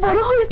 বড় হয়ে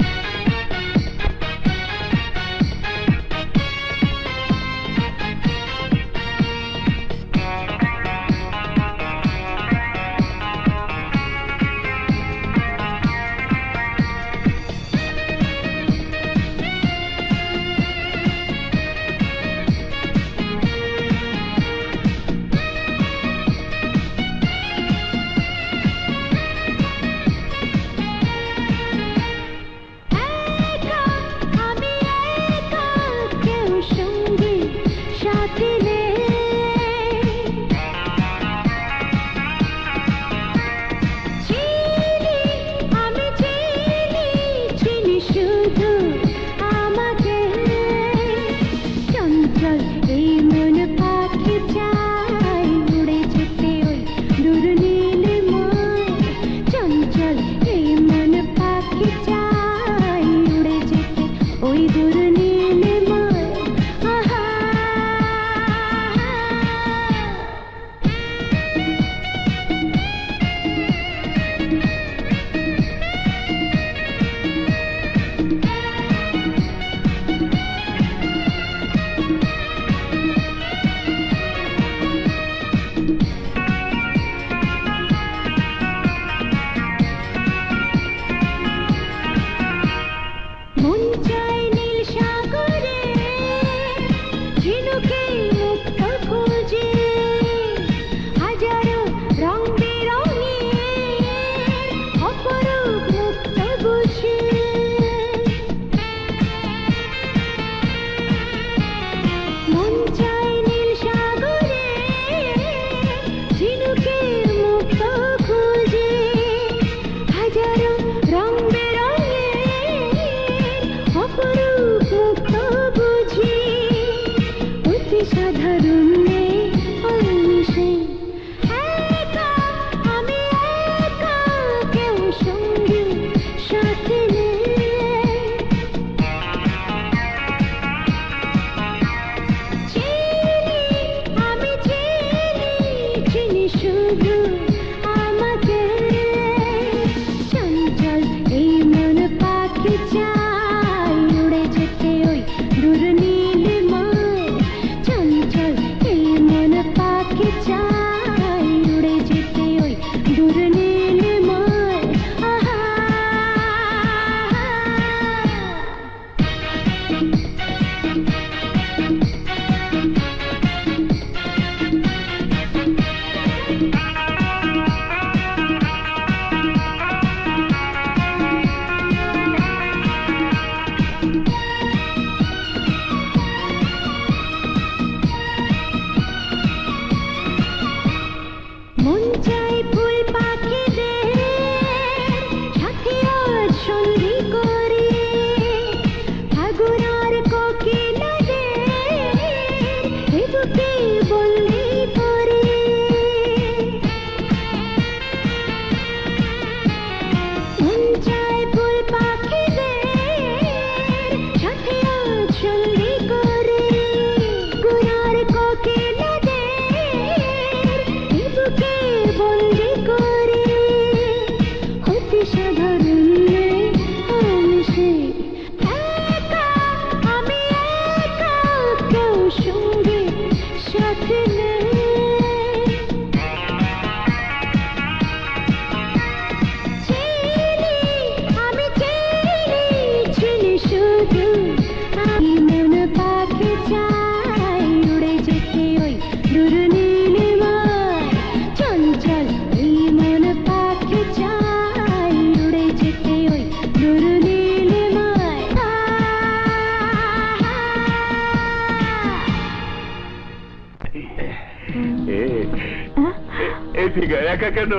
একা কেন?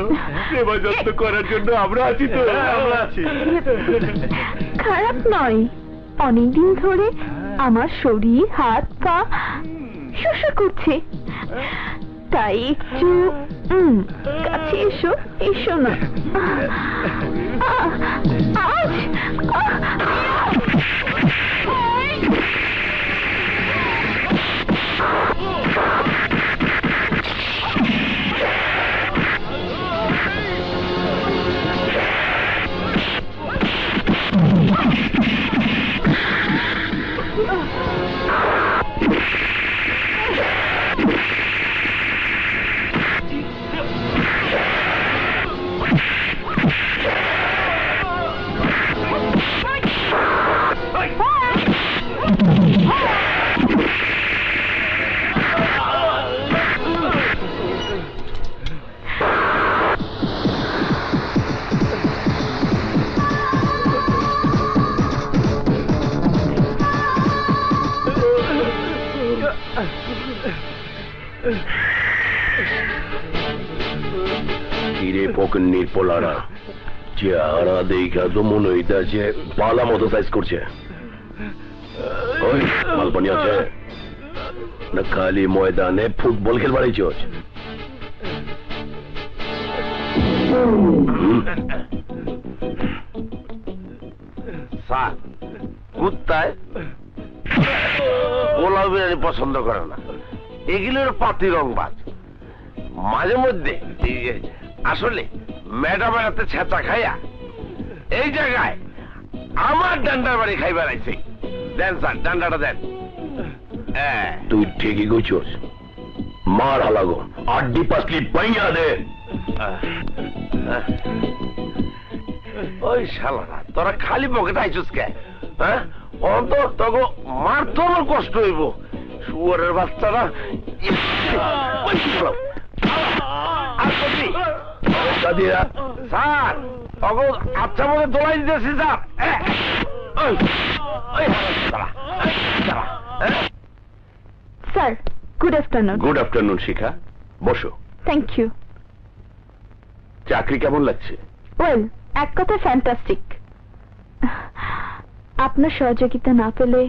সেবা যত্ন করার জন্য আমরা আছি তো। আমরা আছি। খারাপ নয়, অনেকদিন ধরে আমার শরীর হাত পা শুশু করছে, তাই একটু কাছে এসো। এসো না। কিরে পকেন্নির পোলারা, চেহারা দেখা তো মনে হইতেছে পালা মতো সাইজ করছে। ওই মালপানি আছে না খালি ময়দানে ফুটবল খেলবার আইছস? স্যার, কুত্তায় পোলাও বিরিয়ানি পছন্দ করে না, এগুলোর পাতি রংবাজ। মাঝে মধ্যে আসলে ম্যাডামের হাতে ছেঁচা খাইয়া এই জায়গায় আমার ডান্ডার বাড়ি খাইবার আইছে। দেন স্যার, ডান্ডাটা দেন। তুই ঠিকই কইছস, মার হালাগো, আড্ডি পাসলি পাইয়া দে। ওই শালারা, তোরা খালি পকেটে আইছস কে? হ্যাঁ, অন্তর তগো মার তো আমার কষ্ট হইব। শুয়ারের বাচ্চারা। স্যার, তগো আচ্ছা মনে দোলাই দিতেছি sir. Sir, good afternoon. Good afternoon Shikha, বসো। Thank you. চাকরি কেমন লাগছে? ওয়েল, এক কথা ফ্যান্টাস্টিক। আপনার সহযোগিতা না পেলে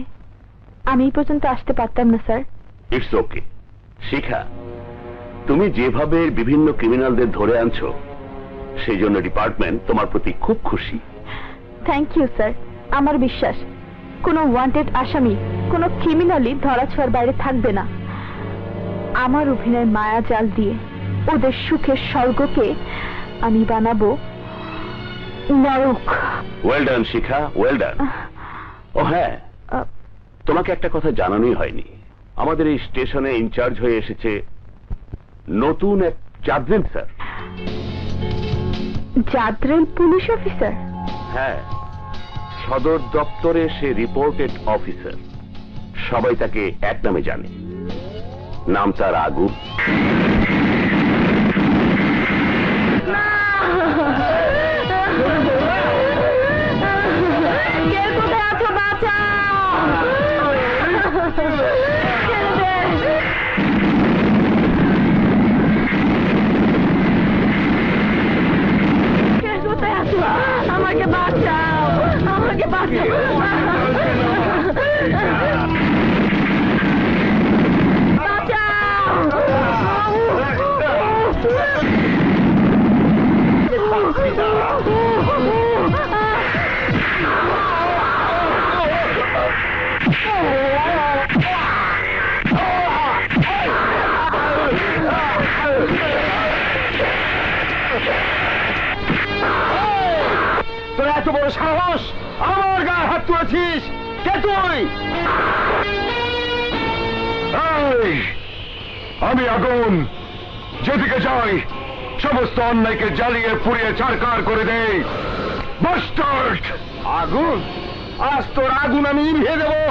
আমি এই পর্যন্ত আসতে পারতাম না স্যার। ইটস ওকে শিখা, তুমি যেভাবে বিভিন্ন ক্রিমিনালদের ধরে আনছো সেই জন্য ডিপার্টমেন্ট তোমার প্রতি খুব খুশি। Thank you sir. আমার বিশ্বাস কোনো ওয়ান্টেড আসামি, কোনো ক্রিমিনালই ধরাছোঁয়ার বাইরে থাকবে না। আমার অভিনয় মায়া জাল দিয়ে ওদের সুখের স্বর্গকে আমি বানাবো নরক। ওয়েল ডান শিখা, ওয়েল ডান। ও হ্যাঁ, তোমাকে একটা কথা জানানোই হয়নি, আমাদের এই স্টেশনে ইনচার্জ হয়ে এসেছে নতুন এক জাদ্রেল স্যার। জাদ্রেল পুলিশ অফিসার? হ্যাঁ, সদর দপ্তরে সে রিপোর্টেড অফিসার। সবাই তাকে এক নামে জানে, নাম তার আগুন। আমাকে বাঁচাও, আমাকে বাঁচাও। তোর এত বড় সাহস, আমার গায়ে হাত তুলেছিস? কে তুই? আমি আগুন, যেদিকে যাই সমস্ত অন্যায়কে জ্বালিয়ে পুড়িয়ে ছারখার করে দেই। বাস্টার্ড! আগুন? আজ তোর আগুন আমি নিভিয়ে দেবো।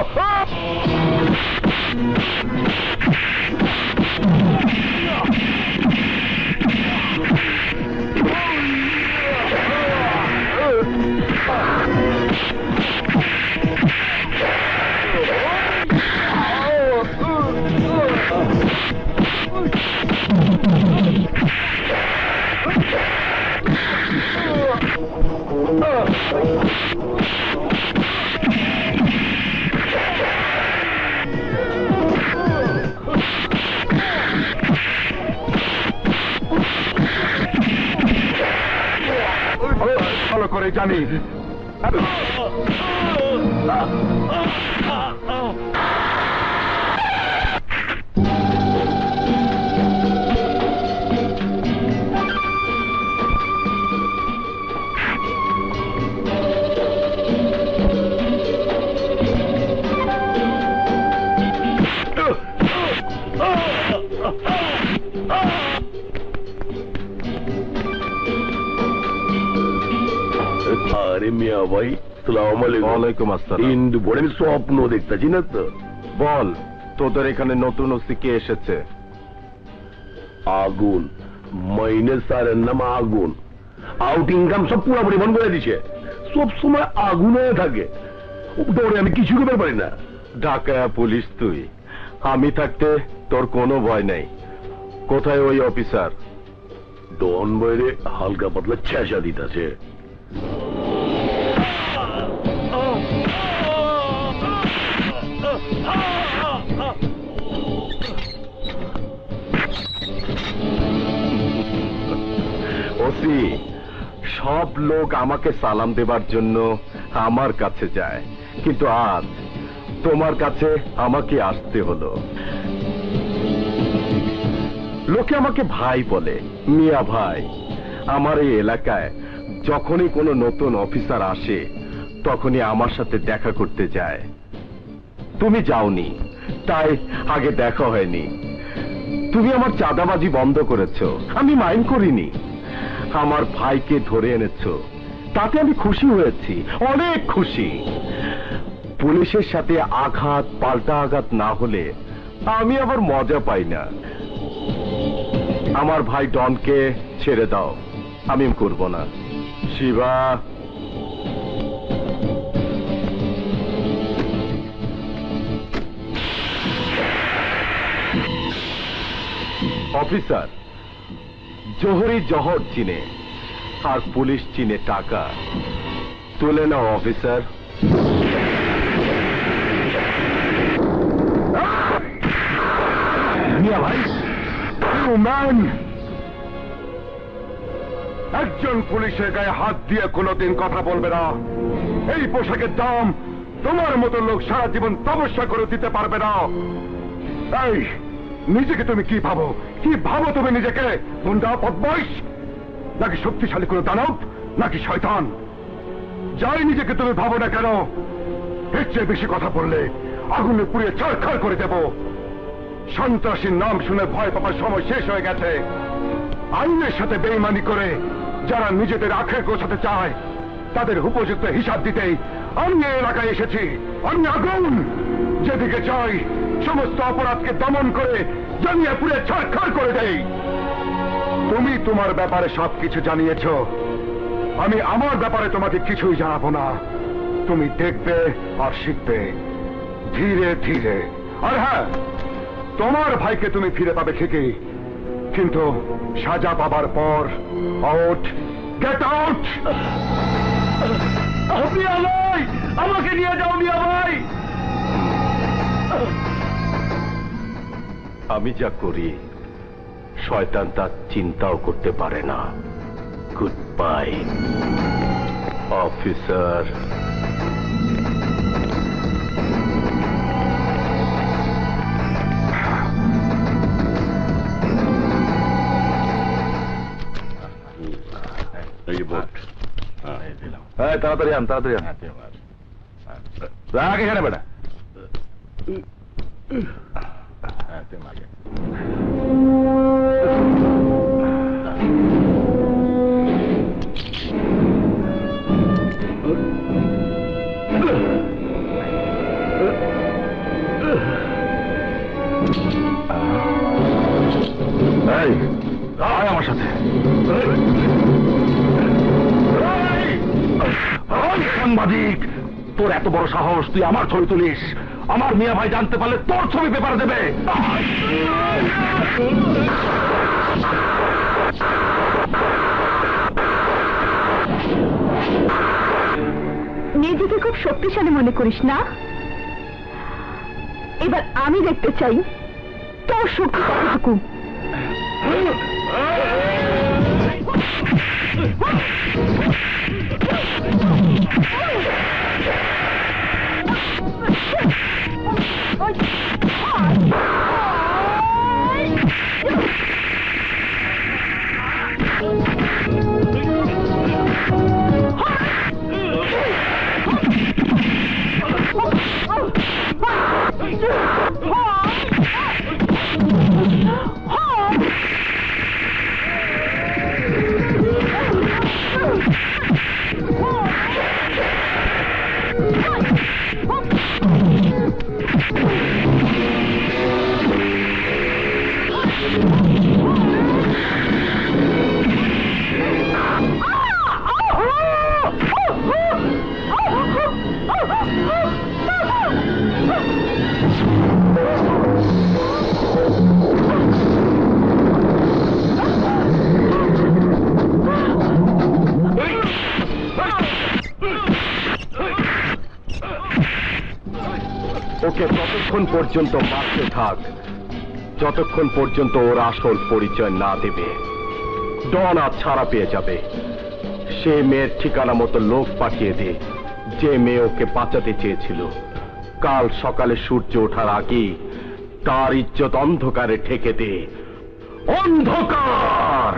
ভালো করে জানি আরে মিয়া ভাই, সালাম আলাইকুম। ওয়ালাইকুম আসসালাম। কিন্তু বড় আমি স্বপ্ন দেখতেছি না তো। বল, তোদের এখানে নতুন ওসি কে এসেছে? আগুন, মাইনে স্যারের নাম আগুন। আউট ইনকাম সব পুরোপুরি বন্ধ করে দিছে, সব সময় আগুন হয়ে থাকে। দৌড়ে আমি কিছু করতে পারি না। ঢাকা পুলিশ তুই, আমি থাকতে তোর কোনো ভয় নেই। কোথায় ওই অফিসার? ডন বাইরে হালকা পাতলা ছেঁচা দিতেছে। ওসি, সব লোক আমাকে সালাম দেবার জন্য আমার কাছে যায়, কিন্তু আজ তোমার কাছে আমাকে আসতে হলো। লোকে আমাকে ভাই বলে, মিয়া ভাই। আমার এই এলাকায় যখনই কোনো নতুন অফিসার আসে তখনই আমার সাথে দেখা করতে যায়। তুমি যাওনি, তাই আগে দেখা হয়নি। তুমি আমার চাঁদাবাজি বন্ধ করেছো, আমি মাইন্ড করিনি। আমার ভাইকে ধরে এনেছো, তাতে আমি খুশি হয়েছি, অনেক খুশি। পুলিশের সাথে আঘাত পাল্টা আঘাত না হলে আমি আবার মজা পাই না। আমার ভাই ডনকে ছেড়ে দাও, আমি করব না। শিবা, অফিসার, জোহরি জহর চিনে আর পুলিশ চিনে টাকা। তুলে নাও অফিসার। মিয়া ভাই, একজন পুলিশের গায়ে হাত দিয়ে কোনোদিন কথা বলবে না। এই পোশাকের দাম তোমার মতো লোক সারা জীবন তপস্যা করে দিতে পারবে না। এই, নিজেকে তুমি কি ভাবো? কি ভাবো তুমি নিজেকে? গুন্ডা, বদমাইশ, নাকি শক্তিশালী কোনো দানব, নাকি শয়তান? যাই নিজেকে তুমি ভাবো না কেন, এর চেয়ে বেশি কথা বললে আগুনে পুড়িয়ে ছারখার করে দেব। সন্ত্রাসীর নাম শুনে ভয় পাবার সময় শেষ হয়ে গেছে। আইনের সাথে বেইমানি করে যারা নিজেদের আখের গোছাতে চায় তাদের উপযুক্ত হিসাব দিতেই আমি এই এলাকায় এসেছি। আমি আগুন, যেদিকে চাই সমস্ত অপরাধকে দমন করে জ্বালিয়ে পুড়ে ছারখার করে দেই। তুমি তোমার ব্যাপারে সবকিছু জানিয়েছ, আমি আমার ব্যাপারে তোমাকে কিছুই জানাবো না। তুমি দেখবে আর শিখবে ধীরে ধীরে। আর হ্যাঁ, তোমার ভাইকে তুমি ফিরে পাবে ঠিকই, কিন্তু সাজা পাবার পর। Out, get out. মিয়া ভাই, আমাকে নিয়ে যাও মিয়া ভাই। আমি যা করি শয়তান তা চিন্তাও করতে পারে না। Good bye officer. তাড়াতাড়ি আন, তাড়াতাড়ি আন। রাগ এখানে বেটা। আমার সাথে সাংবাদিক, তোর এত বড় সাহস, তুই আমার ছবি তুলিস? আমার মিয়া ভাই জানতে পারলে তোর ছবি পেপারে দেবে। নিজেকে খুব শক্তিশালী মনে করিস না? এবার আমি দেখতে চাই তোর শক্তি কতটুকু। ওকে ততক্ষণ পর্যন্ত মারতে থাক যতক্ষণ পর্যন্ত ওর আসল পরিচয় না দেবে। ডন আজ ছাড়া পেয়ে যাবে। সে মেয়ের ঠিকানা মতো লোক পাঠিয়ে দে, যে মেয়ে ওকে বাঁচাতে চেয়েছিল। কাল সকালে সূর্য ওঠার আগেই তার ইজ্জত অন্ধকারে ঠেকে দে। অন্ধকার!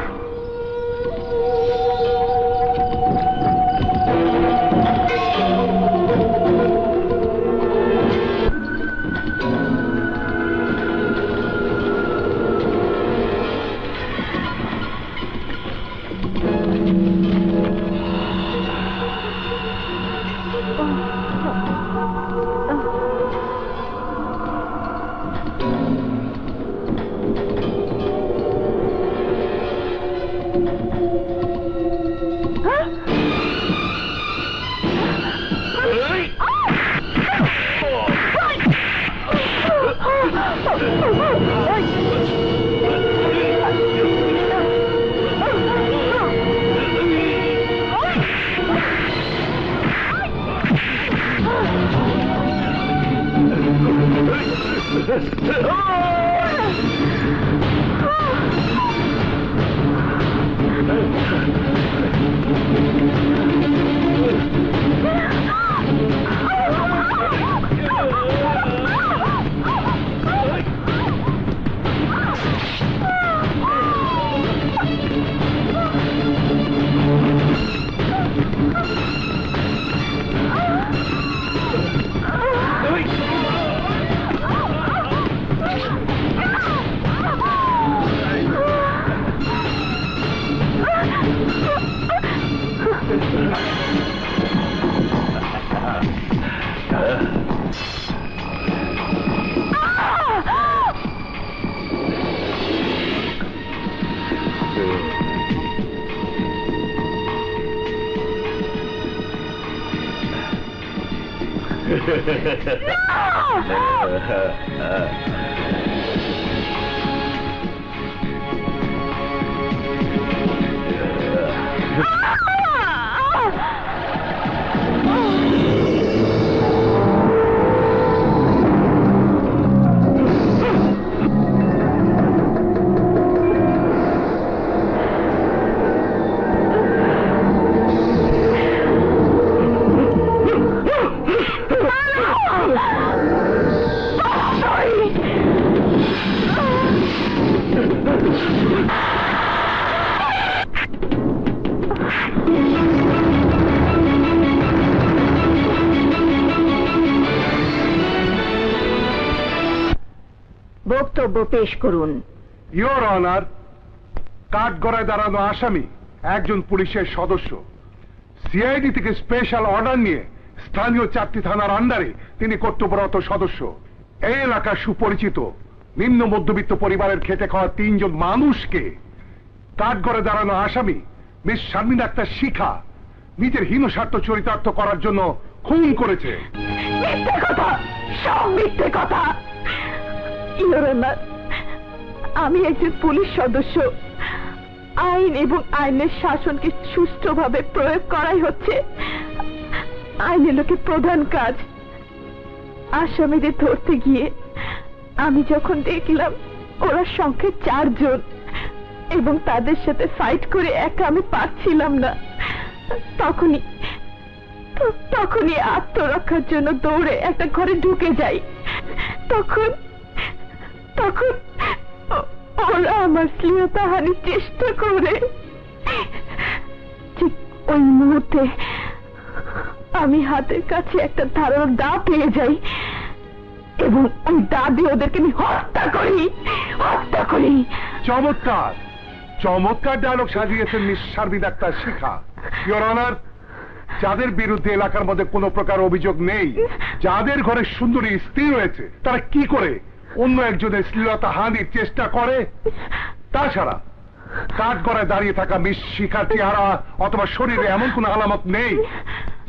বক্তব্য পেশ করুন। ইওর অনার, কাঠগড়ায় দাঁড়ানো আসামি একজন পুলিশের সদস্য। সিআইডি থেকে স্পেশাল অর্ডার নিয়ে স্থানীয় 4টি থানার আন্ডারে তিনি কর্তব্যরত সদস্য। এই এলাকার সুপরিচিত নিম্ন মধ্যবিত্ত পরিবারের খেটে খাওয়া 3 জন মানুষকে কাঠগড়ে দাঁড়ানো আসামি মিস শারমিন আক্তার শিখা নিজের হীন স্বার্থ চরিতার্থ করার জন্য খুন করেছে। মিথ্যে কথা, সব মিথ্যে কথা। ইওর অনার, আমি একজন পুলিশ সদস্য। আইন এবং আইনের শাসনকে সুষ্ঠুভাবে প্রয়োগ করাই হচ্ছে আইনের লোকের প্রধান কাজ। আসামিদের ধরতে গিয়ে আমি যখন দেখলাম ওরা সংখ্যায় 4 জন এবং তাদের সাথে ফাইট করে একা আমি পারছিলাম না, তখনই আত্মরক্ষার জন্য দৌড়ে একটা ঘরে ঢুকে যাই। তখন ওরা আমার শ্লীলতাহানির চেষ্টা করে। ঠিক ওই মুহূর্তে আমি হাতের কাছে একটা ধারালো দা পেয়ে যাই এবং ওই দা দিয়ে ওদেরকে আমি হত্যা করি। চমৎকার চমৎকার ডায়লগ সাজিয়েছেন miss Sharmin Akter Shikha. Your honour, যাদের বিরুদ্ধে এলাকার মধ্যে কোনো প্রকার অভিযোগ নেই, যাদের ঘরে সুন্দরী স্ত্রী রয়েছে, তারা কি করে অন্য একজনের শ্লীলতাহানির চেষ্টা করে? তাছাড়া কাঠগড়ায় দাঁড়িয়ে থাকা মিস শিখার চেহারা অথবা শরীরে এমন কোন আলামত নেই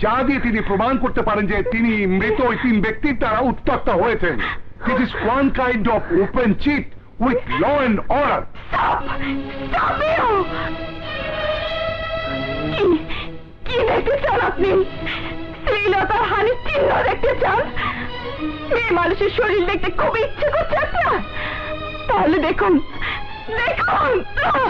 যা দিয়ে তিনি প্রমাণ করতে পারেন যে তিনি মৃত ওই 3 ব্যক্তির দ্বারা উত্ত্যক্ত হয়েছেন। It is one kind of open cheat with law and order. কি দেখতে চান আপনি? শ্লীলতার হানির চিহ্ন দেখতে চান? মেয়ে মানুষের শরীর দেখতে খুব ইচ্ছে করছে আপনার? তাহলে দেখুন, দেখুন, দেখুন।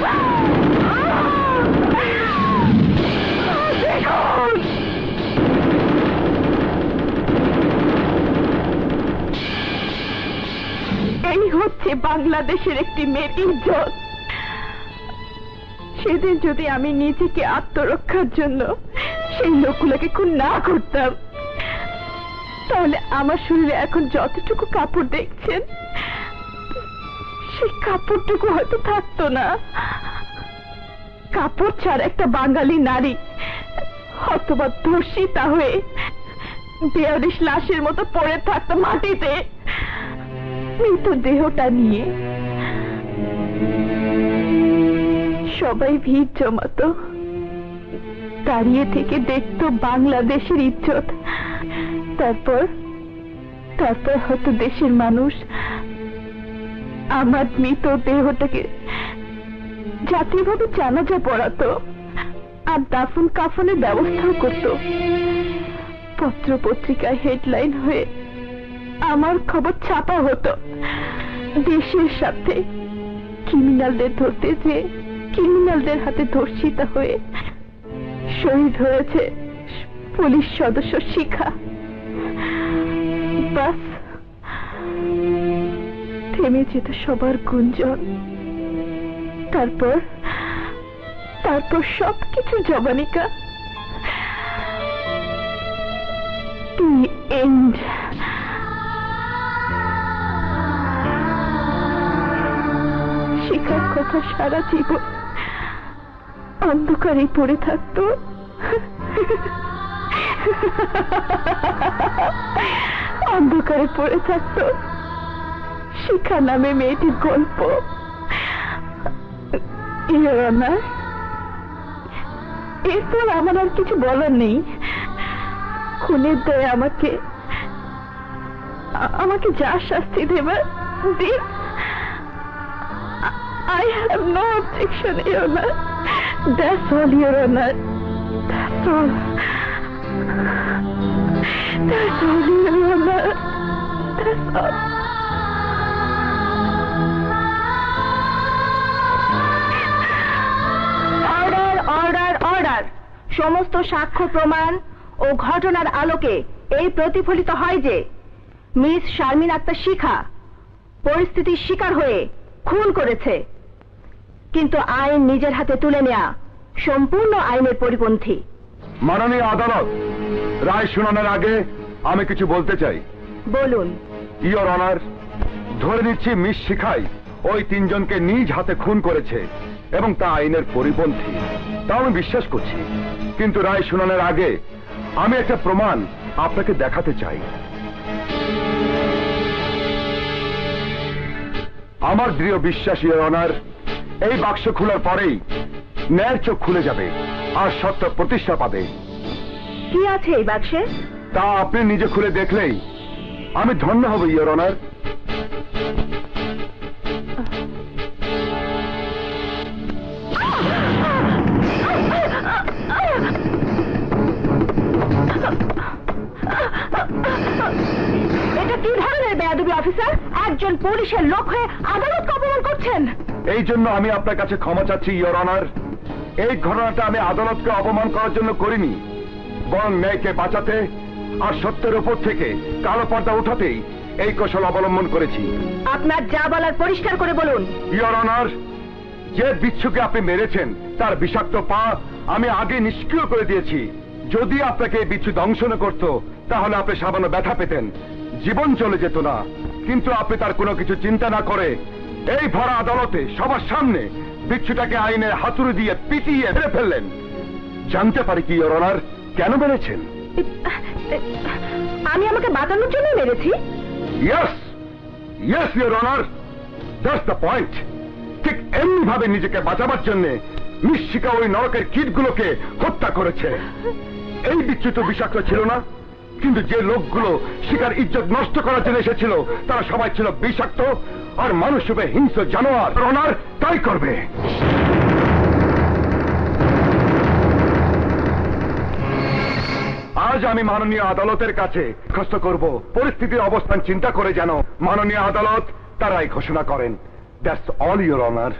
এই হচ্ছে বাংলাদেশের একটি মেয়ের ইজ্জত। সেদিন যদি আমি নিজেকে আত্মরক্ষার জন্য সেই লোকগুলোকে খুন না করতাম, তাহলে আমার শরীরে এখন যতটুকু কাপড় দেখছেন, সেই কাপড়টুকু হয়তো থাকতো না। কাপড় ছাড়া একটা বাঙালি নারী অথবা ধর্ষিতা হয়ে বেয়ারিশ লাশের মতো পড়ে থাকতো মাটিতে মৃত দেহটা নিয়ে। সবাই ভিড় জমাতো, দাঁড়িয়ে থেকে দেখতো বাংলাদেশের ইজ্জত। তারপর হয়তো দেশের মানুষ আমার মৃত দেহটাকে জাতীয়ভাবে জানাজা পড়াতো আর দাফন কাফনের ব্যবস্থাও করত। পত্র পত্রিকায় হেডলাইন হয়ে আমার খবর ছাপা হতো। দেশের সাথে ক্রিমিনালদের ধরতে যে ক্রিমিনালদের হাতে ধর্ষিতা হয়ে শহীদ হয়েছে পুলিশ সদস্য শিখা। বাস থেমে যেত সবার গুঞ্জন। তারপর সবকিছু জবানিকা। The end. শিখার কথা সারা জীবন অন্ধকারে পড়ে থাকতো। অন্ধকারে পড়ে থাকতো শিখা নামে মেয়েটির গল্প। এরপর আমার আর কিছু বলার নেই। খুনের দায়ে আমাকে যা শাস্তি দেবার দিন। I have no objection, Your Honor. That's all, Your Honor. That's all. That's all, Your Honor. That's all. Order, order, order. সমস্ত সাক্ষ্য প্রমাণ ও ঘটনার আলোকে এই প্রতিফলিত হয় যে মিস শারমিন আক্তার শিখা পরিস্থিতির শিকার হয়ে খুন করেছে, কিন্তু আইন নিজের হাতে তুলে নেয়া সম্পূর্ণ আইনের পরিপন্থী। মাননীয় আদালত, রায় শুনানোর আগে আমি কিছু বলতে চাই। বলুন। ইওর অনার, ধরে নিচ্ছি মিস শিখাই ওই তিনজনকে নিজ হাতে খুন করেছে এবং তা আইনের পরিপন্থী, তা আমি বিশ্বাস করছি। কিন্তু রায় শুনানোর আগে আমি একটা প্রমাণ আপনাকে দেখাতে চাই। আমার দৃঢ় বিশ্বাস ইওর অনার, এই বাক্স খোলার পরেই ন্যায়ের চোখ খুলে যাবে আর সত্য প্রতিষ্ঠা পাবে। কি আছে এই বাক্সে? তা আপনি নিজে খুলে দেখলেই আমি ধন্য হব ইওর অনার। এটা কি ধরনের বেয়াদবি অফিসার? একজন পুলিশের লোক হয়ে আদালতকে অপমান করছেন। এই জন্য আমি আপনার কাছে ক্ষমা চাচ্ছি ইওর অনার। এই ঘটনাটা আমি আদালতকে অপমান করার জন্য করিনি, বরং ন্যায়কে বাঁচাতে আর সত্যের উপর থেকে কালো পর্দা উঠাতেই এই কৌশল অবলম্বন করেছি। আপনার যা বলার পরিষ্কার করে বলুন। ইওর অনার, যে বিচ্ছুকে আপনি মেরেছেন তার বিষাক্ত পা আমি আগে নিষ্ক্রিয় করে দিয়েছি। যদি আপনাকে এই বিচ্ছু দংশন করত তাহলে আপনি সামান্য ব্যথা পেতেন, জীবন চলে যেত না। কিন্তু আপনি তার কোনো কিছু চিন্তা না করে এই ভরা আদালতে সবার সামনে বিচ্ছুটাকে আইনের হাতুড়ি দিয়ে পিটিয়ে মেরে ফেললেন। জানতে পারি কি ইওর অনার কেন মেরেছেন? আমি আমাকে বাঁচানোর জন্য মেরেছি। Yes, yes your honour, that's the point. ঠিক এমনি ভাবে নিজেকে বাঁচাবার জন্য মিস শিখা ওই নরকের কীটগুলোকে হত্যা করেছে। এই বিচ্ছু তো বিষাক্ত ছিল না, কিন্তু যে লোকগুলো শিখার ইজ্জত নষ্ট করার জন্য এসেছিল তারা সবাই ছিল বিষাক্ত আর মানুষ রূপে হিংস্র জানোয়ার। অনার তাই করবে। আজ আজ আমি মাননীয় আদালতের কাছে দরখাস্ত করব পরিস্থিতির অবস্থান চিন্তা করে যেন মাননীয় আদালত তারাই ঘোষণা করেন। That's all your honour.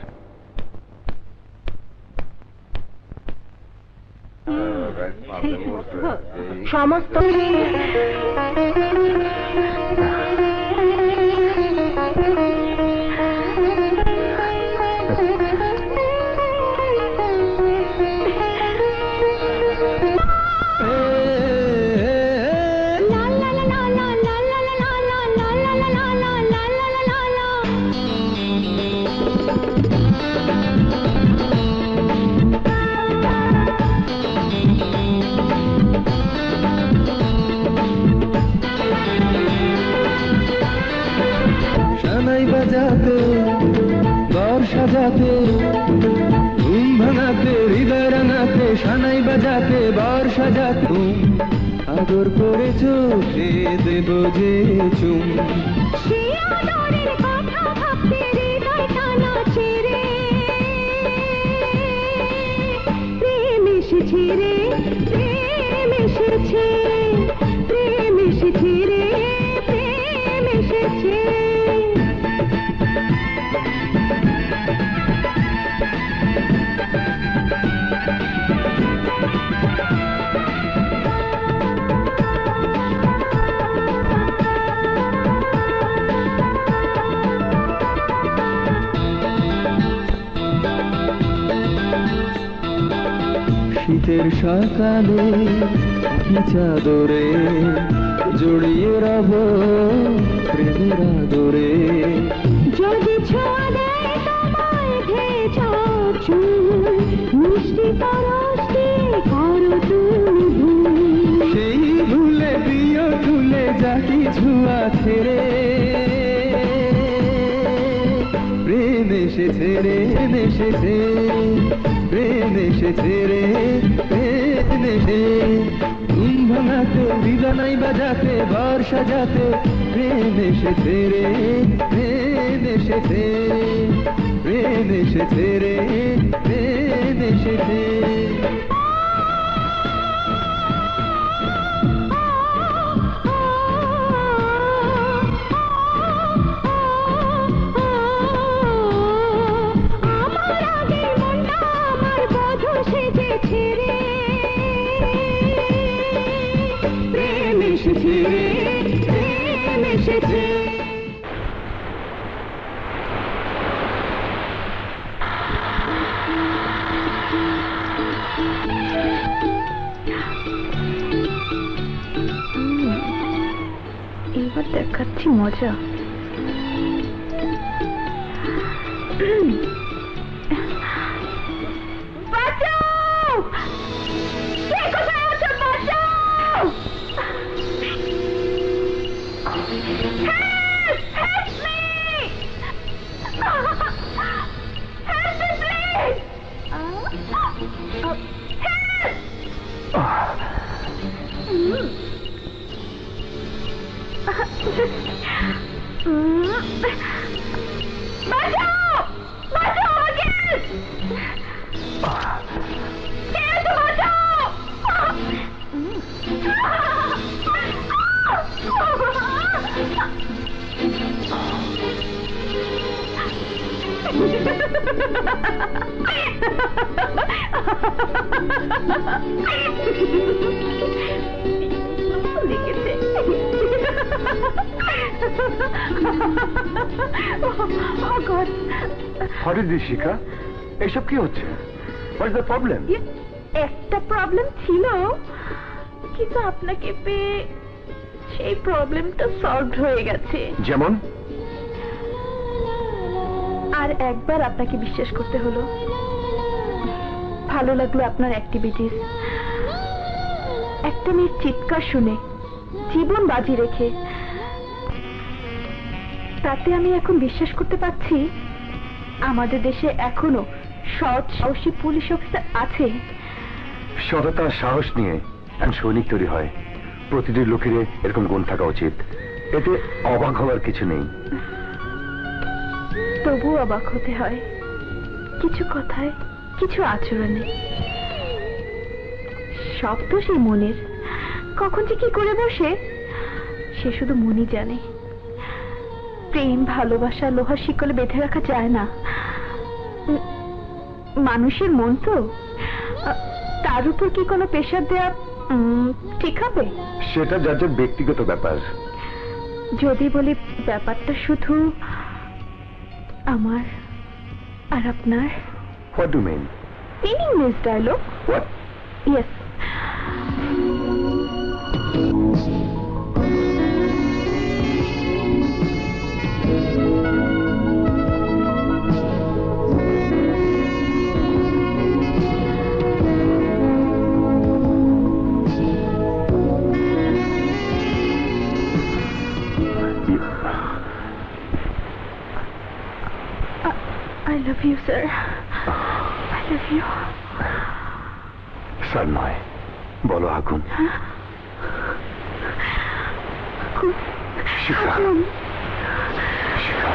সমস্ত শানাই বাজাতে ঘর সাজাতে ঘুম ভাঙাতে হৃদয় রাঙাতে শানাই বাজাতে বর সাজাতে ঘুম আদর করে চোখে দেব যে চুম প্রেম এসেছে রে প্রেম এসেছে প্রেম এসেছে রে প্রেম এসেছে শীতের সকালে কি চাদরে জড়িয়ে রব প্রেমের আদরে যদি ছোঁয়া দেয় তোমায় ভেজা চুল মিষ্টি পরশে করো তুমি ভুল সেই ভুলে প্রিয় ভুলে যা কিছু আছে রে প্রেম এসেছে রে প্রেম এসেছে প্রেম এসেছে রে প্রেম এসে ঘুম ভাঙাতে বিদানাই বাজাতে বর সাজাতে প্রেম এসেছে রে প্রেম এসেছে প্রেম এসেছে রে প্রেম এসেছে এবার দেখাচ্ছি মজা। বাঁচাও! কে কোথায় আছো? বাঁচাও! Help! Help me! Help me, please! বাঁচাও! বাঁচাও আমাকে! কে আছো? বাঁচাও! লিখেছে শিখা, এইসব কি হচ্ছে? What is the problem? একটা প্রবলেম ছিল, কিন্তু আপনাকে পেয়ে সেই প্রবলেমটা সলভ হয়ে গেছে। যেমন? আর একবার আপনাকে বিশ্বাস করতে হলো। ভালো লাগলো আপনার অ্যাক্টিভিটিস। একটা মেয়ের চিৎকার শুনে জীবন বাজি রেখে, তাতে আমি এখন বিশ্বাস করতে পারছি আমাদের দেশে এখনো সৎ সাহসী পুলিশ অফিসার আছে। সততা সাহস নিয়ে এক সৈনিক তৈরি হয়। প্রতিটি লোকের এরকম গুণ থাকা উচিত। এতে অবাক হওয়ার কিছু নেই। তবু অবাক হতে হয় কিছু কথায়, কিছু আচরণে। সব তো সেই মনের। কখন যে কি করে বসে সে শুধু মনই জানে। প্রেম ভালোবাসা লোহার শিকলে বেঁধে রাখা যায় না। মানুষের মন তো, তার উপর কি কোনো প্রেশার দেয়া ঠিক হবে? সেটা যার যার ব্যক্তিগত ব্যাপার। যদি বলি ব্যাপারটা শুধু আমার আর আপনার। What do mean? Meaningless dialogue. What? Yes. I love you, sir. I love you. Sir নয়, বলো আগুন। শিখা, শিখা।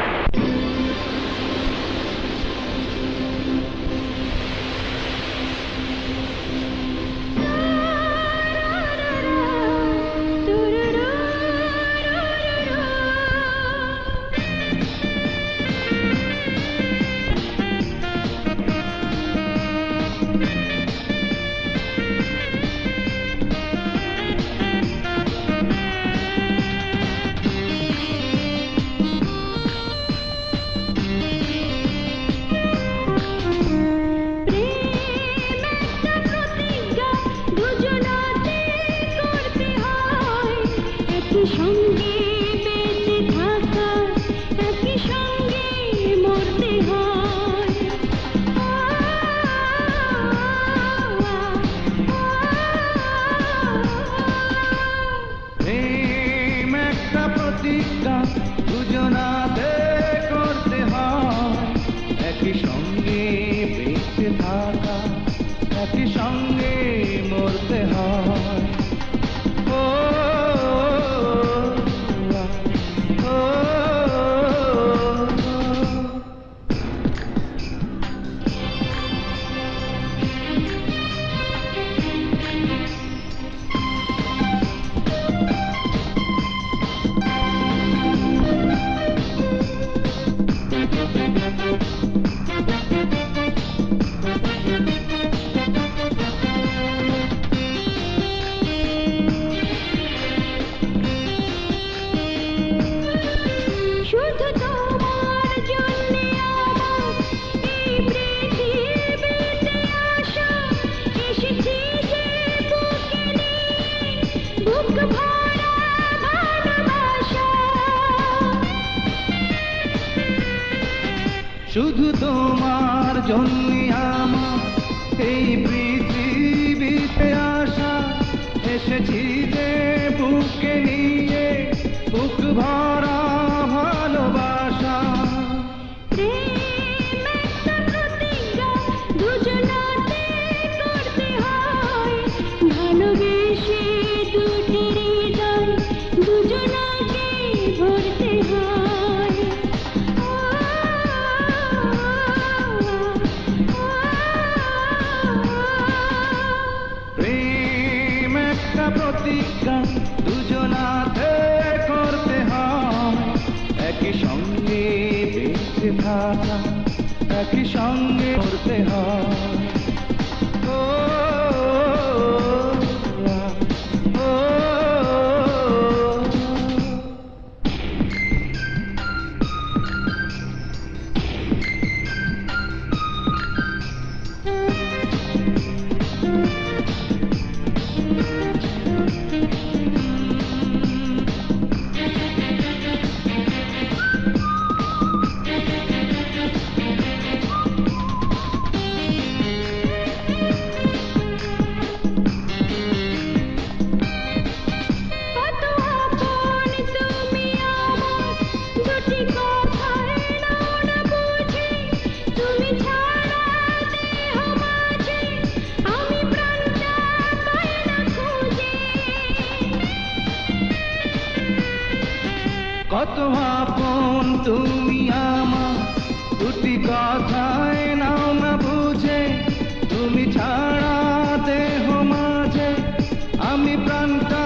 শুধু তোমার জন্য আমার এই পৃথিবীতে আসা, এসেছি যে বুকে নিয়ে বুক ভরা ভালোবাসা। প্রতিজ্ঞা দুজনাতে করতে হয়, একই সঙ্গে বেঁচে থাকা, একই সঙ্গে করতে হয়। ও কত আপন তুমি আমার, দুটি কথায় নাও না বুঝে, তুমি ছাড়া দেহ মাঝে আমি প্রাণটা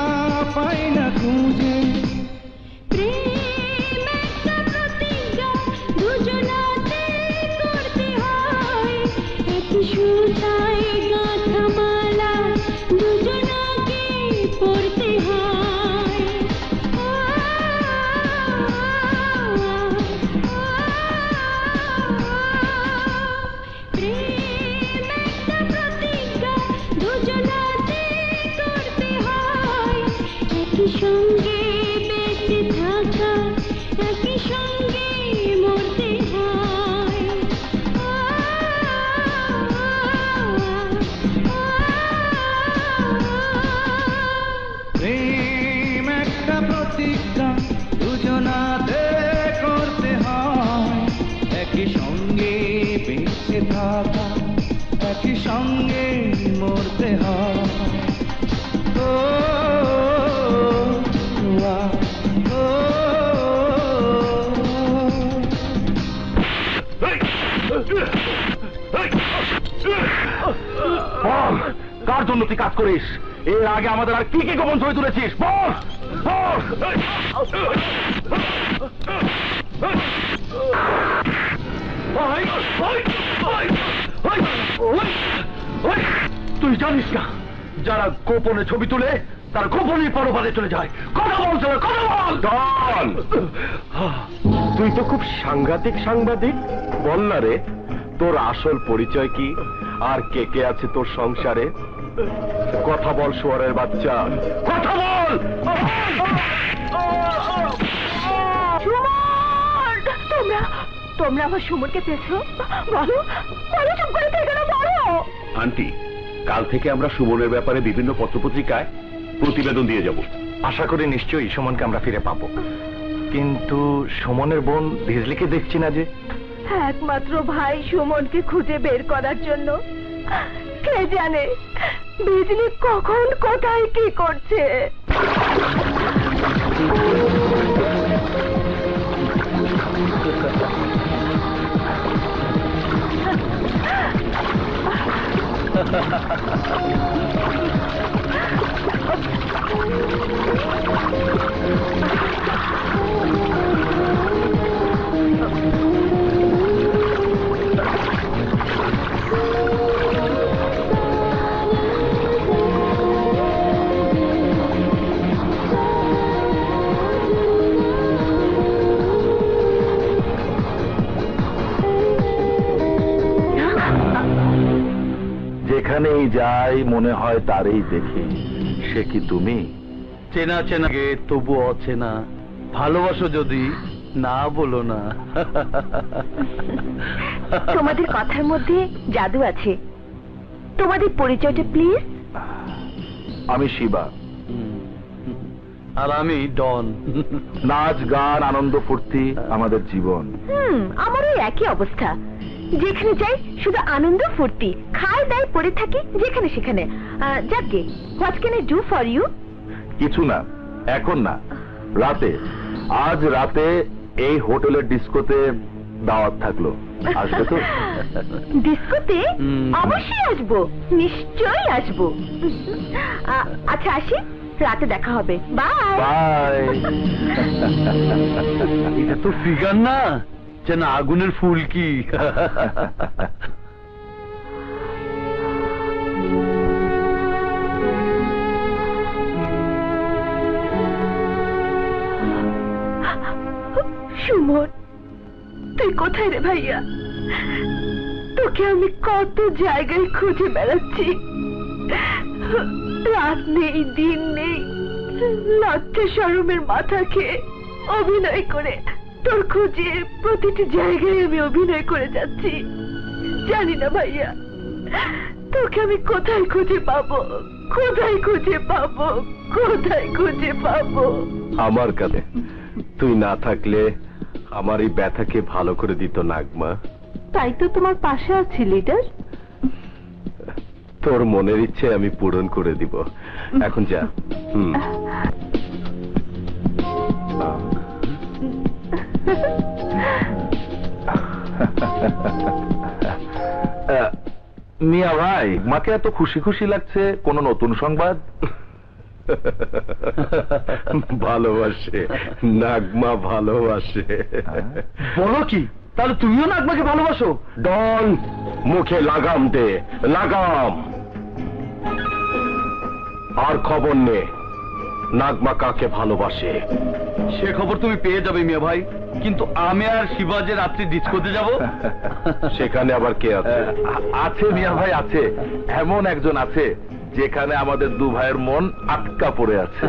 পাই না খুঁজে। প্রেম একটা প্রতিজ্ঞা দুজনাতে করতে হয়, একই সুতায় গাঁথা মালা দুজনাকে পড়তে হয়। প্রেম একটা প্রতিজ্ঞা দুজনাতে করতে হয়, একই সঙ্গে বেঁচে থাকা একই সঙ্গে মরতে হয়। প্রেম একটা প্রতিজ্ঞা দুজনাতে করতে হয়, একই সঙ্গে বেঁচে থাকা একই সঙ্গে মরতে হয়। ও ও, ও, বল, কার জন্য তুই কাজ করিস? এর আগে আমাদের আর কি কি গোপন ছবি তুলেছিস? বল বল। তুই জানিস না, যারা গোপনে ছবি তুলে তার গোপনই পরপারে চলে যায়। কথা বলছে না, কথা বল। ডন, তুই তো খুব সাংঘাতিক সাংবাদিক। বল না রে, তোর আসল পরিচয় কি, আর কে কে আছে তোর সংসারে? কথা বল শুয়ারের বাচ্চা, কথা বল। সুমন, তোমরা আমার সুমনকে পেয়েছো? বলো বলো, চুপ করে থেকে না, বলো। আন্টি, কাল থেকে আমরা সুমনের ব্যাপারে বিভিন্ন পত্রপত্রিকায় প্রতিবেদন দিয়ে যাব। আশা করি নিশ্চয়ই সুমনকে আমরা ফিরে পাবো, কিন্তু সুমনের বোন বিজলিকে দেখছি না যে। একমাত্র ভাই সুমনকে খুঁজে বের করার জন্য কে জানে বিজলি কখন কোথায় কি করছে। যেখানেই যাই মনে হয় তারই দেখি। সে কি তুমি? চেনা চেনা গে তবু অচেনা, ভালোবাসো যদি না বলো না। তোমাদের কথার মধ্যে জাদু আছে। তোমাদের পরিচয়টা প্লিজ। আমি শিবা। আর আমি ডন। নাচ গান আনন্দ ফুর্তি আমাদের জীবন। আমারও একই অবস্থা। যেখানে যাই শুধু আনন্দ ফুর্তি, খাই দাই পড়ে থাকি যেখানে সেখানে। যাকে what can I do for you? কিছু না, এখন না, রাতে। আজ রাতে এই হোটেলের ডিস্কোতে দাওয়াত থাকলো, আসবে তো? ডিস্কোতে? অবশ্যই আসবো, নিশ্চয়ই আসবো। আচ্ছা আসি, রাতে দেখা হবে। Bye bye. এটা তো ফিগার না, যেন আগুনের ফুলকি। সুমন, তুই কোথায় রে ভাইয়া? তোকে আমি কত জায়গায় খুঁজে বেড়াচ্ছি, রাত নেই দিন নেই, লজ্জা শরমের মাথা খেয়ে অভিনয় করে তোর খুঁজে প্রতিটি জায়গায় আমি অভিনয় করে যাচ্ছি। জানি না ভাইয়া তোকে আমি কোথায় খুঁজে পাবো, কোথায় খুঁজে পাবো, কোথায় খুঁজে পাবো। আমার কাছে তুই না থাকলে আমার এই ব্যথাকে ভালো করে দিত নাগমা। তাই তো তোমার পাশে আছি লিডার। তোর মনের ইচ্ছে আমি পূরণ করে দিব। এখন যা। মিয়া ভাই, মাকে এত খুশি খুশি লাগছে, কোন নতুন সংবাদ? ভালোবাসে, নাগমা ভালোবাসে। বলো কি, তাহলে তুমিও নাগমাকে ভালোবাসো? ডন, মুখে লাগাম দে, লাগাম। আর খবর নে নাগমা কাকে ভালোবাসে। সে খবর তুমি পেয়ে যাবে মিয়া ভাই, কিন্তু আমি আর শিবাজে রাত্রি ডিস্কোতে যাব। সেখানে আবার কে আছে? আছে মিয়া ভাই, আছে। এমন একজন আছে যেখানে আমাদের দু ভাইয়ের মন আটকা পড়ে আছে।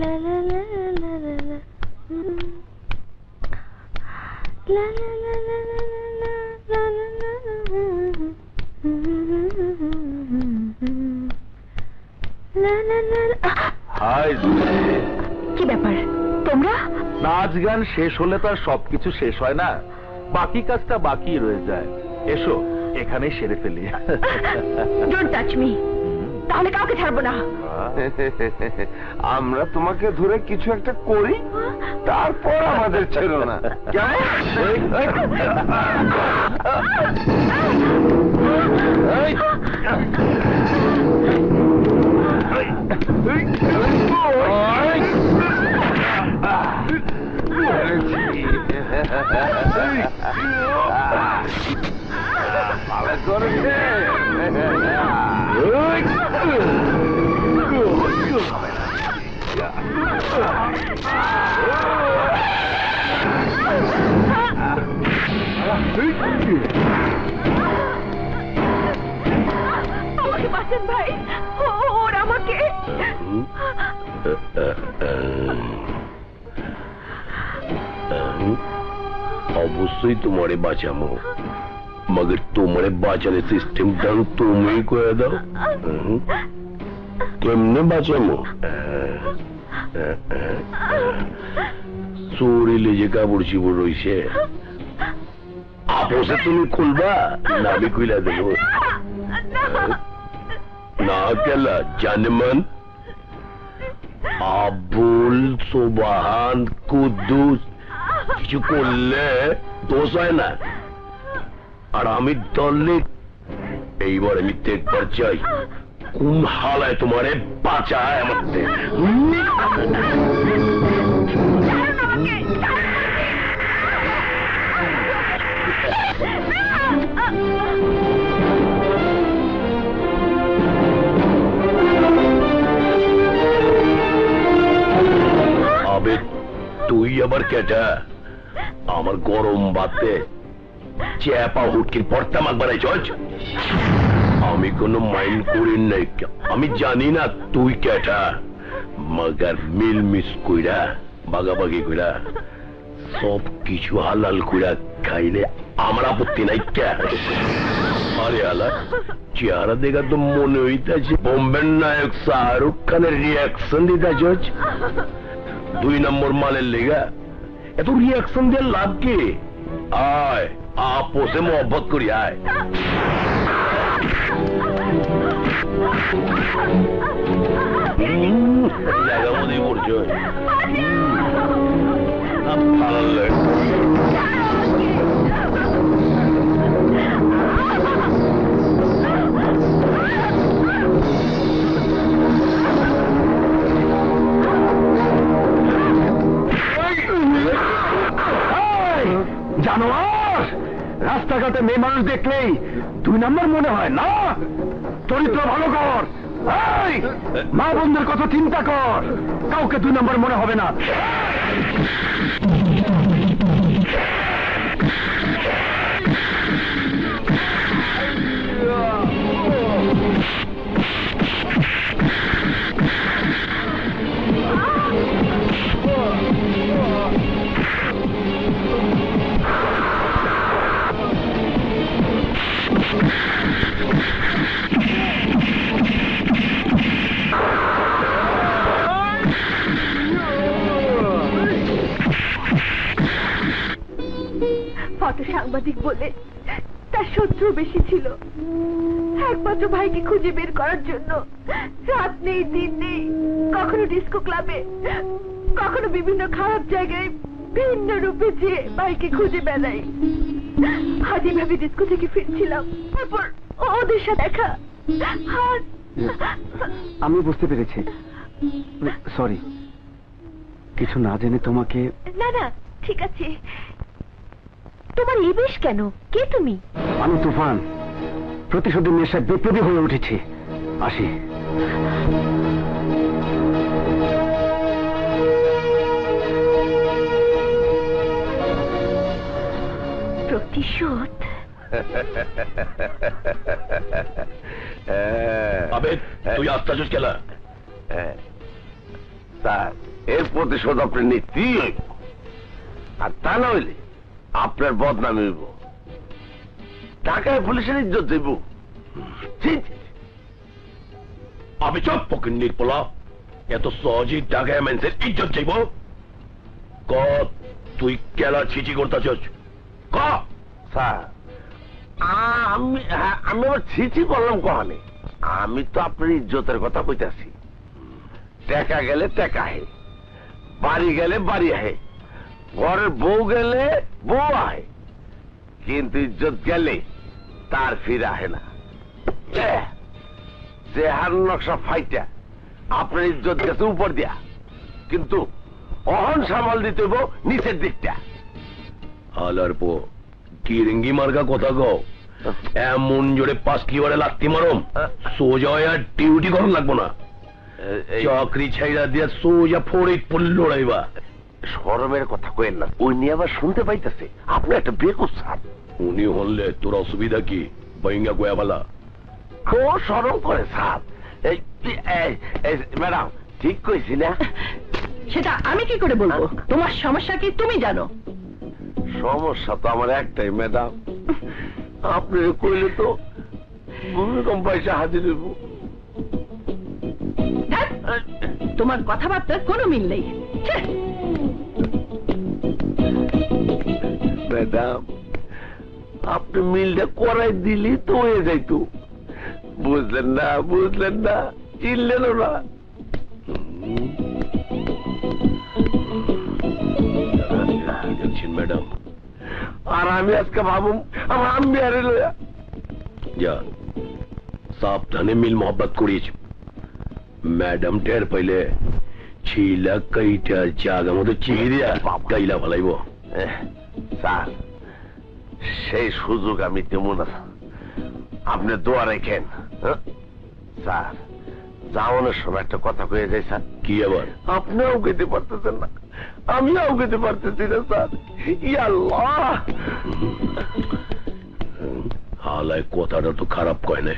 লা লা লা লা লা লা লা লা লা লা লা লা লা লা লা। হাই কি ব্যাপার তোমরা? নাচ গান শেষ হলে তো আর সবকিছু শেষ হয় না, বাকি কাজটা বাকি রয়ে যায়। এসো এখানেই সেরে ফেলি। ডোন্ট টাচ মি, তাহলে কাউকে ছাড়বো না। আমরা তোমাকে ধরে কিছু একটা করি, তারপর আমাদের ছেড়ো না, ভালো করেছে। আমাকে বাঁচান ভাই, ওর আমাকে। অবশ্যই তোমারে বাঁচামো, মগর তোমারে বাঁচালে সিস্টেমটা তুমি করে দাও। কেমনে বাঁচামো? শরীরে যে কাপড় চিপড় রয়েছে আপোষে তুমি খুলবা না আমি খুলে দেবো? না কেলা জানমান আবুল সোবাহান কুদ্দুস কিছু করলে দোষ হয় না, আর আমি দলে এইবার আমি দেখবার চাই কোন হালায় তোমারে বাঁচায় আমার আবে তুই আবার কেটা আমার গরম বাতে চেপা হুটকির পর্তা মাক বানাই চল। আমি কোনো মাইন্ড করি নাই, আমি জানি না তুই কেটা, মগার মিল মিস কইরা বাগাবাগি কইরা সব কিছু হালাল কইরা খাইলে আমার আপত্তি নাই কে? আরে আলা চেহারা দেখা তো মনে হইতেছে বোম্বের নায়ক শাহরুখ খানের রিয়াকশন দিতে চলছ। 2 নম্বর মালের লেগা এত রিয়াকশন দিয়ে লাভ কি? আয় আপোষে মোহব্বত করি আয়। জায়গা মধ্যে পড়ছো ভালো লাগে। জানোয়ার, রাস্তাঘাটে মেয়ে মানুষ দেখলেই 2 নম্বর মনে হয় না? চরিত্র ভালো কর, মা বোনদের কথা চিন্তা কর, কাউকে 2 নম্বর মনে হবে না। ফটো সাংবাদিক বলে তার শত্রু বেশি ছিল। একমাত্র ভাইকে খুঁজে বের করার জন্য রাত নেই দিন নেই, কখনো ডিস্কো ক্লাবে, কখনো বিভিন্ন খারাপ জায়গায় ভিন্ন রূপে যেয়ে ভাইকে খুঁজে বেড়াই। আজ এভাবে ডিস্কো থেকে ফিরছিলাম, তারপর ওদের সাথে দেখা। আমি বুঝতে পেরেছি, সরি, কিছু না জেনে তোমাকে। না না ঠিক আছে, তোমার এই বেশ কেন? কে তুমি? আমি তুফান, প্রতিশোধের নেশায় বিপ্লবী হয়ে উঠেছি। আসি। প্রতিশোধ? আবে তুই আসতে আসিস কেলা? স্যার এর প্রতিশোধ আপনি নিতেই হইব, আর তা না হইলে আপনার বদনাম হইব, ঢাকায় পুলিশের ইজ্জত দেব। আমি চপ ফকিন্নির পোলা, এত সহজেই ঢাকায় মানুষের ইজ্জত চাইব? ক তুই কেলা ছিচি করতেছস? ক স্যার, আমি আবার ছিচি করলাম কহানে? আমি তো আপনার ইজ্জতের কথা কইতাছি। টাকা গেলে টাকা হে, বাড়ি গেলে বাড়ি আহে, ঘরের বউ গেলে বউ আহে, কিন্তু ইজ্জত গেলে তার ফিরে আহে না। যে হার নকশা ফাইটা আপনার ইজ্জত গেছে উপর দিয়া, কিন্তু অহন সামাল দিতে হইব নিচের দিকটা। হালার পো কি রিঙ্গি মার্কা কথা গো, এমন জোরে 5 কিবারে লাত্তি মারম সোজা আর ডিউটি করন লাগবো না, চাকরি ছাইরা দিয়া সোজা ফোড়ে লড়াইবা। শরমের কথা কইেন না, ওই নিয়ে আবার শুনতে পাইতেছে আপনি একটা বেকুব স্যার। উনি হলে তোর অসুবিধা কি? বইঙ্গা গোয়া বালা ও শরম করে স্যার। ম্যাডাম ঠিক কইছি না? সেটা আমি কি করে বলবো? তোমার সমস্যা কি তুমি জানো। সমস্যা তো আমার একটাই ম্যাডাম, আপনি কইলে তো ভূমিকম্প পয়সা হাজির হইব। তোমার কথাবার্তার কোনো মিল নেই। ম্যাডাম আপনি মিলটা করাই দিলি তো হয়ে যাইতো, বুঝলেন না? বুঝলেন না, চিনলেন না। দেখছেন ম্যাডাম, আর আমি আজকে ভাবুম আমার আম্মি আরে লয়া যা সাবধানে মিল মোহব্বত করিস। ম্যাডাম টের পাইলে ছিলা কইটা জায়গা মতো চিড়িয়া গাইলা ফেলাইব। স্যার সেই সুযোগ আমি দেব না, আপনি দোয়া রেখেন। স্যার যাওয়ানোর সময় একটা কথা কয়ে যায় স্যার। কি আবার? আপনিও গেতে পারতেছেন না, আমিও গেতে পারতেছি না স্যার। ইয়াল্লাহ, হালায় কথাটা তো খারাপ কয় না।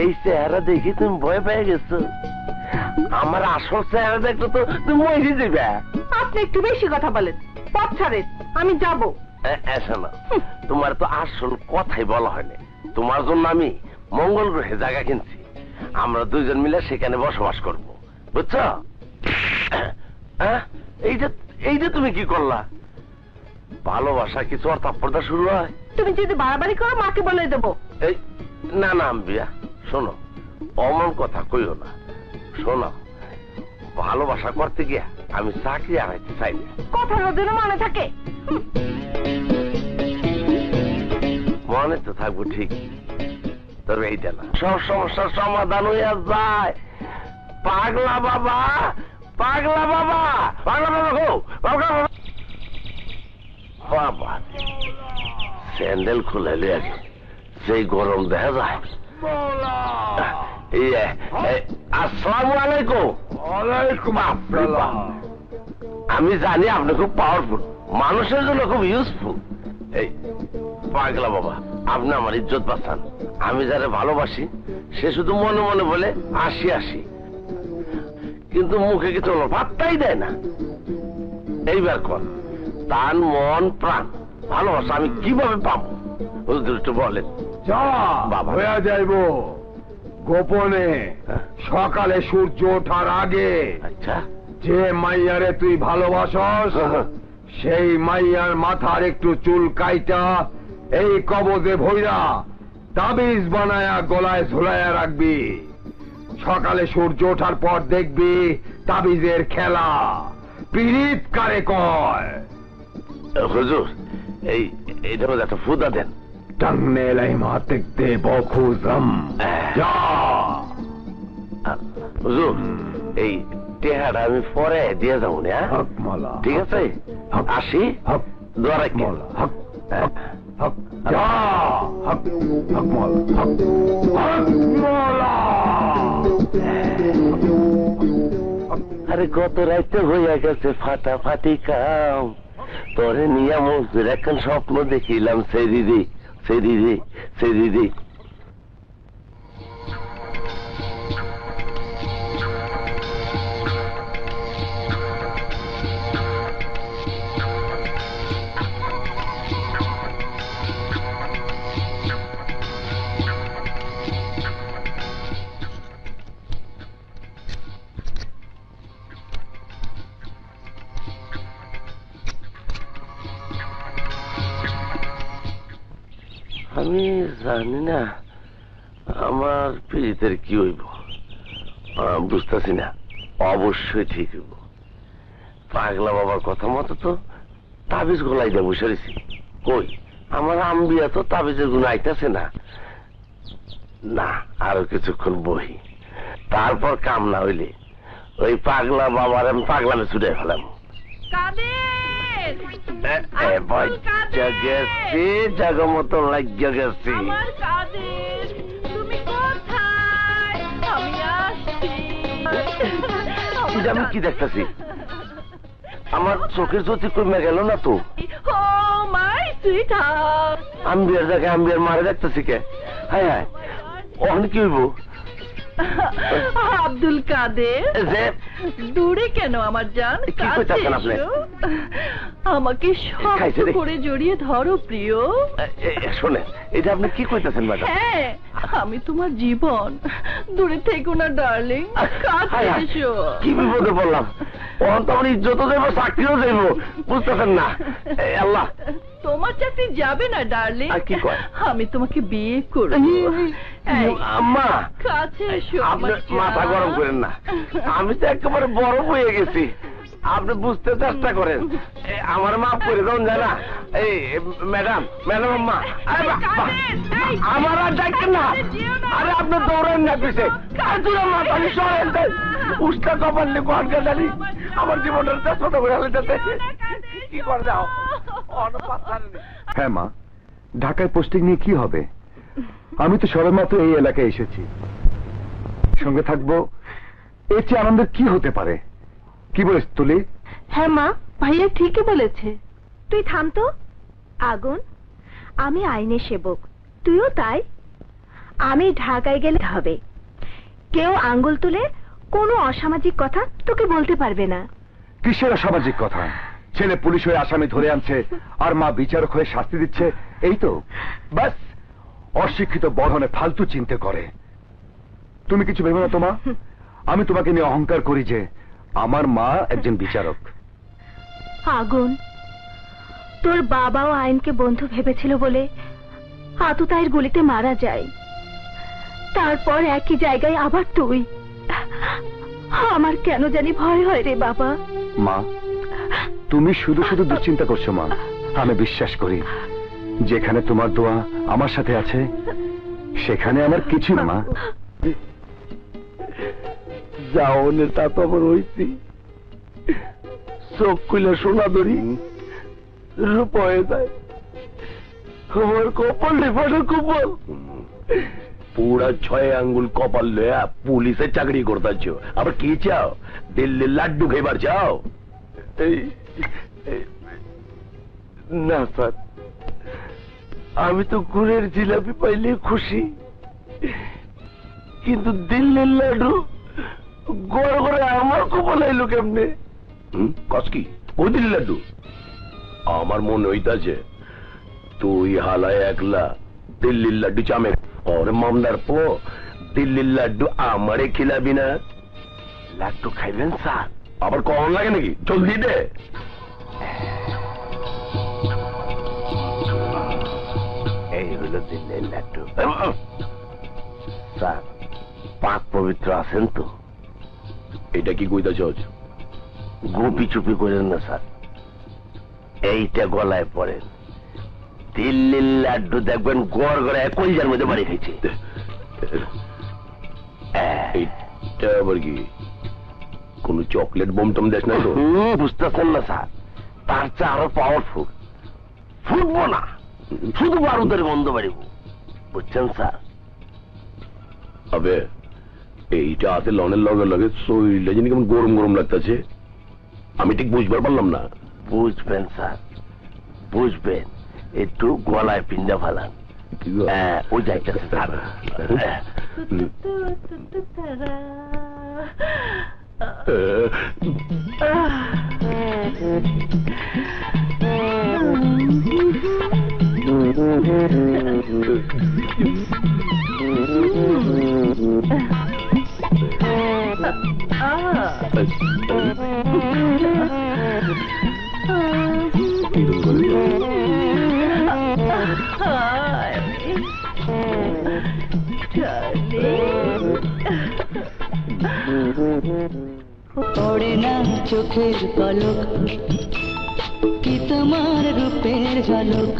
এই চেহারা দেখি তুমি ভয় পেয়ে গেছো, আমার আসল চেহারা দেখলে তো তুমি মরে যাবে। আপনি একটু বেশি কথা বলেন, পথ ছাড়েন, আমি যাব। শোনো, তোমার তো আসল কথাই বলা হয়নি। তোমার জন্য আমি মঙ্গল গ্রহে জায়গা কিনছি, আমরা দুইজন মিলে সেখানে বসবাস করব, বুঝছো? এই যে তুমি কি করলা? ভালোবাসা কিছু আর তাৎপর্যা শুরু হয়। তুমি যদি বাড়াবাড়ি করো মাকে বলে দেবো। এই না না আম্বিয়া, শোনো, অমন কথা কইও না। শোনো, ভালোবাসা করতে গিয়া আমি চাকরি হারাইতে চাই না। কথা যেন মনে থাকে। মনে তো থাকবো ঠিক, তবে এইটা না, সব সমস্যার সমাধান হইয়া যায়। পাগলা বাবা, পাগলা বাবা, পাগলা বাবা গো, পাগলা বাবা। বাবা স্যান্ডেল খুলে লিয়ে সেই গরম দেখা যায়। আসসালামু আলাইকুম। ওয়ালাইকুম আসসালাম। আমি জানি আপনি খুব পাওয়ারফুল, মানুষের জন্য খুব ইউজফুল। এই পাগলা বাবা, আপনি আমার ইজ্জত বাঁচান। আমি যারা ভালোবাসি সে শুধু মনে মনে বলে আসি আসি, কিন্তু মুখে কিছু পাত্তাই দেয় না। এইবার কর, তান মন প্রাণ ভালোবাসা আমি কিভাবে পাবো একটু বলেন। বাবা হয়ে যাইব গোপনে, সকালে সূর্য ওঠার আগে। আচ্ছা, যে মাইয়ারে তুই ভালোবাসস সেই মাইয়ার মাথার একটু চুল কাইটা এই কবজে ভইরা তাবিজ বানায়া গলায় ঝুলাইয়া রাখবি। সকালে সূর্য ওঠার পর দেখবি তাবিজের খেলা। পীড়িত কারে কয়? হুজুর এইটার মধ্যে একটা ফুদা দেন। টাংনে লাইমা দেখতে বখুজম। হুজুর এই টেহাটা আমি পরে দিয়ে যাবো না, ঠিক আছে? আসি, দোয়া রাখি। আরে গত রাইতে হইয়া গেছে ফাটাফাটি কাম, তোরে নিয়ে মজদুর এখন স্বপ্ন দেখিলাম। সেই দিদি সেই দিদি সেই দিদি আমি জানি না আমার পিড়িতের কি হইব, বুঝতেছি না। অবশ্যই ঠিক হইব। পাগলা বাবার কথা মতো তো তাবিজ গলাই দেবো সরেছি। কই আমার আম্বিয়া তো তাবিজের গুণ আইতাছে না। না আরো কিছুক্ষণ বহি, তারপর কাম না হইলে ওই পাগলা বাবার আমি পাগলামে ছুটে ফেলাম। জায়গা মতো লাগিয়ে গেছি। আমি কি দেখতেছি? আমার চোখের জ্যোতি কমে গেল না তো? আম্বিয়ার জায়গায় আম্বিয়ার মারে দেখতেছি কে? হায় হায়, ওখানে কি হইব? আব্দুল কাদের, দূরে কেন আমার জান? কি কইতাছেন আপনি? আমাকে শক্ত করে জড়িয়ে ধরো প্রিয়। শোনে, এটা আপনি কি কইতাছেন ম্যাডাম? হ্যাঁ, আমি তোমার জীবন। দূরে থেকো না ডার্লিং, কাছে এসো। কি বিপদে বললাম? ওখান তো আমার ইজ্জতও যাইব, চাকরিও যাইব, বুঝতেছেন না? আল্লাহ, তোমার চাকরি যাবে না ডার্লিং। কি কয়? আমি তোমাকে বিয়ে করব। আম্মা কাছে এসো। আপনি মাথা গরম করেন না, আমি তো একেবারে বরফ হয়ে গেছি। আপনি বুঝতে চেষ্টা করেন, আমার মাফ করে দেন জানা। এই ম্যাডাম, ম্যাডাম আম্মা, আমার আর ডাকেন না। আরে আপনি দৌড়েন না পিছে, উষ্টা কপাল নিয়ে কোয়ানকে জানি আমার জীবনের ছোট করে যেতে কি করে দাও। হ্যাঁ মা, ঢাকায় পোস্টিং নিয়ে কি হবে? আমি তো সবেমাত্র এই এলাকায় এসেছি, সঙ্গে থাকবো, এর চেয়ে আনন্দের কি হতে পারে? কি বলিস তুলি? হ্যাঁ মা, ভাইয়া ঠিকই বলেছে। তুই থাম তো। আগুন, আমি আইনের সেবক, তুইও তাই। আমি ঢাকায় গেলে হবে, কেউ আঙ্গুল তুলে কোনো অসামাজিক কথা তোকে বলতে পারবে না। কিসের অসামাজিক কথা? ছেলে পুলিশ হয়ে আসামি ধরে আনছে, আর মা বিচারক হয়ে শাস্তি দিচ্ছে, এই তো বাস। অশিক্ষিত বড়নে ফালতু চিন্তা করে। তুমি কিছু ভেবে না তোমা? আমি তোমাকে নিয়ে অহংকার করি যে আমার মা একজন বিচারক। আগুন, তোর বাবাও আইনকে বন্ধু ভেবেছিল বলে আততায়ীর গুলিতে মারা যায়। তারপর একই জায়গায় আবার তুই। আমার কেন জানি ভয় হয় রে বাবা। মা, তুমি শুধু শুধু দুশ্চিন্তা করছো মা। আমি বিশ্বাস করি যেখানে তোমার দোয়া আমার সাথে আছে সেখানে আমার কিছু না মা। যাও নেতা তো আবার হইছি, চোখ খুলে সোনা ধরি রূপ হয়ে যায়। আমার কপাল নেপালে কপাল। পুরা 6 আঙ্গুল কপাল লয়া পুলিশের চাকরি করতেছ, আবার কি চাও? দিল্লির লাড্ডু খাইবার চাও? না স্যার, আমি তো গুড়ের জিলাপি পাইলে খুশি, কিন্তু দিল্লির লাড্ডু গড় গড়ে আমার কপাল আইলো কেমনে? কসকি ওই দিল্লির লাড্ডু? আমার মনে হইতাছে তুই হালায় একলা দিল্লির লাড্ডু চামে, और মামদার পো দিল্লির লাড্ডু আমারে খিলাবি না? লাড্ডু খাইবেন স্যার? আবার কম লাগে নাকি? জলদি দে। এই হলো দিল্লির লাড্ডু। স্যার, পাক পবিত্র আছেন তো? এটা কি কইতাছ? গুপি চুপি করেন না স্যার, এইটা গলায় পড়েন। দিল্লির লাড্ডু দেখবেন গড় গড়ে কলজার মধ্যে বাড়ি খাইছে। এটা আবার কি কোন চকলেট বোম টম দেশ না তো? বুঝতেছেন না স্যার, তার চেয়ে আরো পাওয়ারফুল। ফুটবো না, শুধু বারুদের বন্ধ বাড়িব, বুঝছেন স্যার? আবে এইটা হাতে লনের লগে লগে শরীরটা জানি কেমন গরম গরম লাগতেছে, আমি ঠিক বুঝবার পারলাম না। বুঝবেন স্যার, বুঝবেন। একটু গলায় পিঞ্জা ফেলান, ওই যাইতেছে স্যার। পড়ে না চোখের পলক, কি তোমার রূপের ঝলক,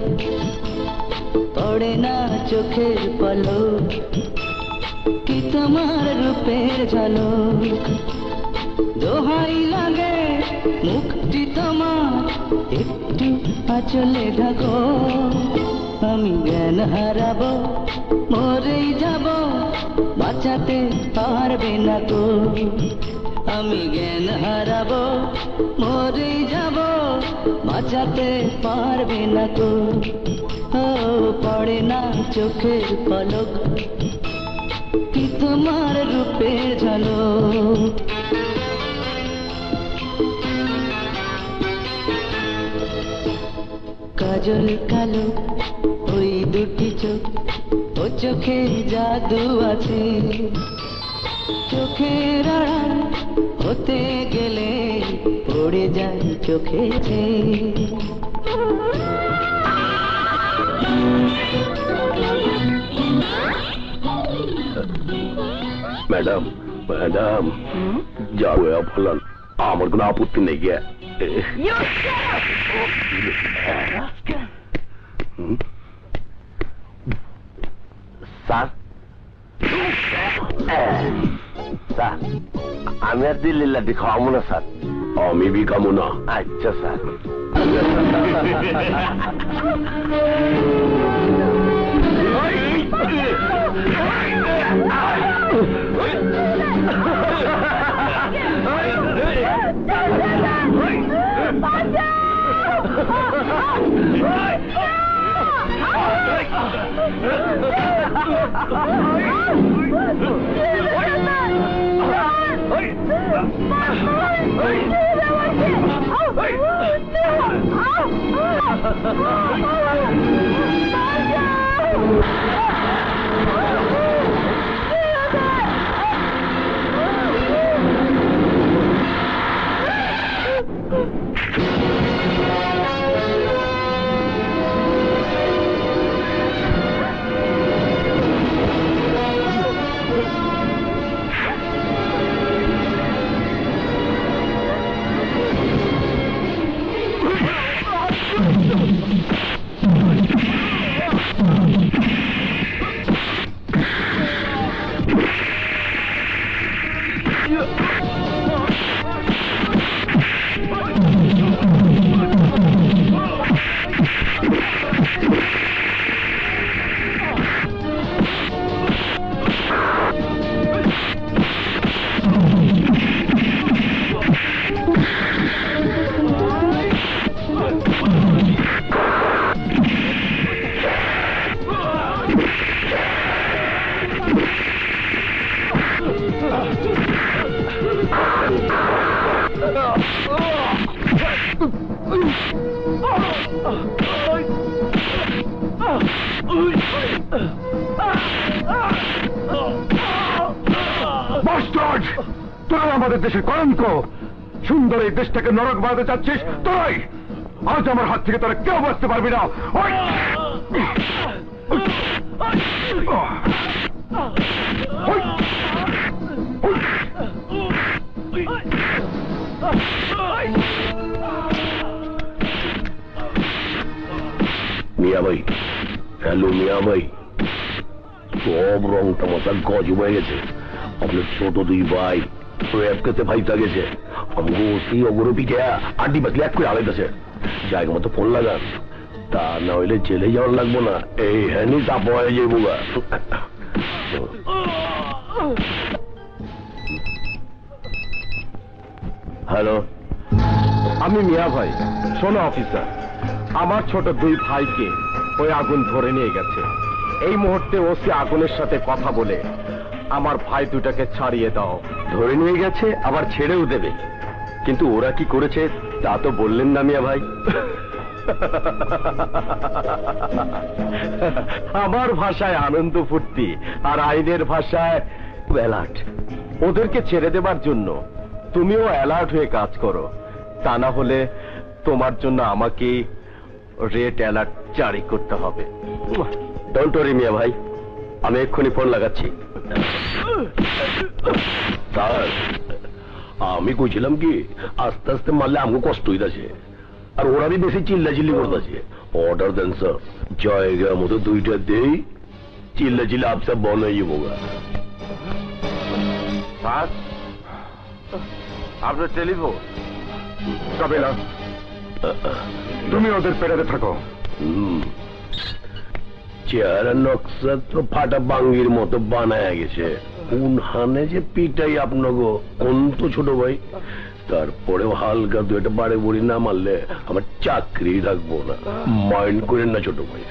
পড়ে না চোখের পলক, কি তোমার রূপের ঝলক, দোহাই লাগে মুখটি তোমার একটু আঁচলে ঢাকো, আমি জ্ঞান হারাবো মরেই যাব বাঁচাতে পারবে না তো, আমি জ্ঞান হারাবো মরেই যাব বাঁচাতে পারবে না তো, ও পড়ে না চোখের পলক, কি তোমার রূপের ঝলক। কাজল কালো ওই দুটি চোখ, ও চোখে জাদু আছে, চোখের আড়াল হতে গেলে পড়ে যায় চোখেতে। ম্যাডাম ম্যাডাম যাও ফলান, আমার কোনো আপত্তি নেই গিয়া। স্যার স্যার আমি আর দিল্লির লাড্ডি খাওয়াবো না স্যার। আমি বি খাবো না। আচ্ছা স্যার। তোরা আমাদের দেশের কলঙ্ক, সুন্দর এই দেশটাকে নরক বানাতে চাচ্ছিস তোরাই। আজ আমার হাত থেকে তোরা কেউ বাঁচতে পারবি না। মিয়া ভাই, হ্যালো মিয়া ভাই, সব রং তামাশা গজ হয়ে গেছে। আপনার ছোট দুই ভাই র্যাপ করতে ভাইতা গেছে, আমগো ওসি অগরো পিঠে আড্ডি বাকলে এক করে আলাইতেছে। জায়গা মতো ফোন লাগান, তা না হইলে জেলে যাওয়ার লাগবো না। এই হ্যানি চাপ হয়ে যাইব। হ্যালো, আমি মিয়া ভাই। শোনো অফিসার, আমার ছোট দুই ভাইকে ওই আগুন ধরে নিয়ে গেছে। এই মুহূর্তে ওসি আগুনের সাথে কথা বলে আমার ভাই দুটাকে ছাড়িয়ে দাও। ধরে নিয়ে গেছে, আবার ছেড়েও দেবে, কিন্তু ওরা কি করেছে তা তো বললেন না মিয়া ভাই। আমার ভাষায় আনন্দ ফুর্তি, আর আইনের ভাষায় অ্যালার্ট। ওদেরকে ছেড়ে দেবার জন্য তুমিও অ্যালার্ট হয়ে কাজ করো, তা না হলে তোমার জন্য আমাকে রেড অ্যালার্ট জারি করতে হবে। ডোন্ট ওয়ারি মিয়া ভাই, আমি এক্ষুনি ফোন লাগাচ্ছি। স্যার, আমি কইছিলাম কি আস্তে আস্তে মারলে আমাকে কষ্ট হইতাছে, আর ওরা বেশি চিল্লাচিল্লি করতেছে। অর্ডার দেন স্যার, জায়গা মতো দুইটা দেই, চিল্লাচিল্লি আপসা বন হয়ে যাবো। স্যার, আপনার টেলিফোন। তবে না, তুমি ওদের পেড়াতে থাকো। চেহারা নকশা তো ফাটা বাঙ্গির মতো বানায় গেছে, কোন হানে যে পিটাই আপনাকে কোন তো ছোট ভাই। তারপরেও হালকা দু একটা বাড়ে বুড়ি না মারলে আমার চাকরি রাখবো না, মাইন্ড করেন না ছোট ভাই,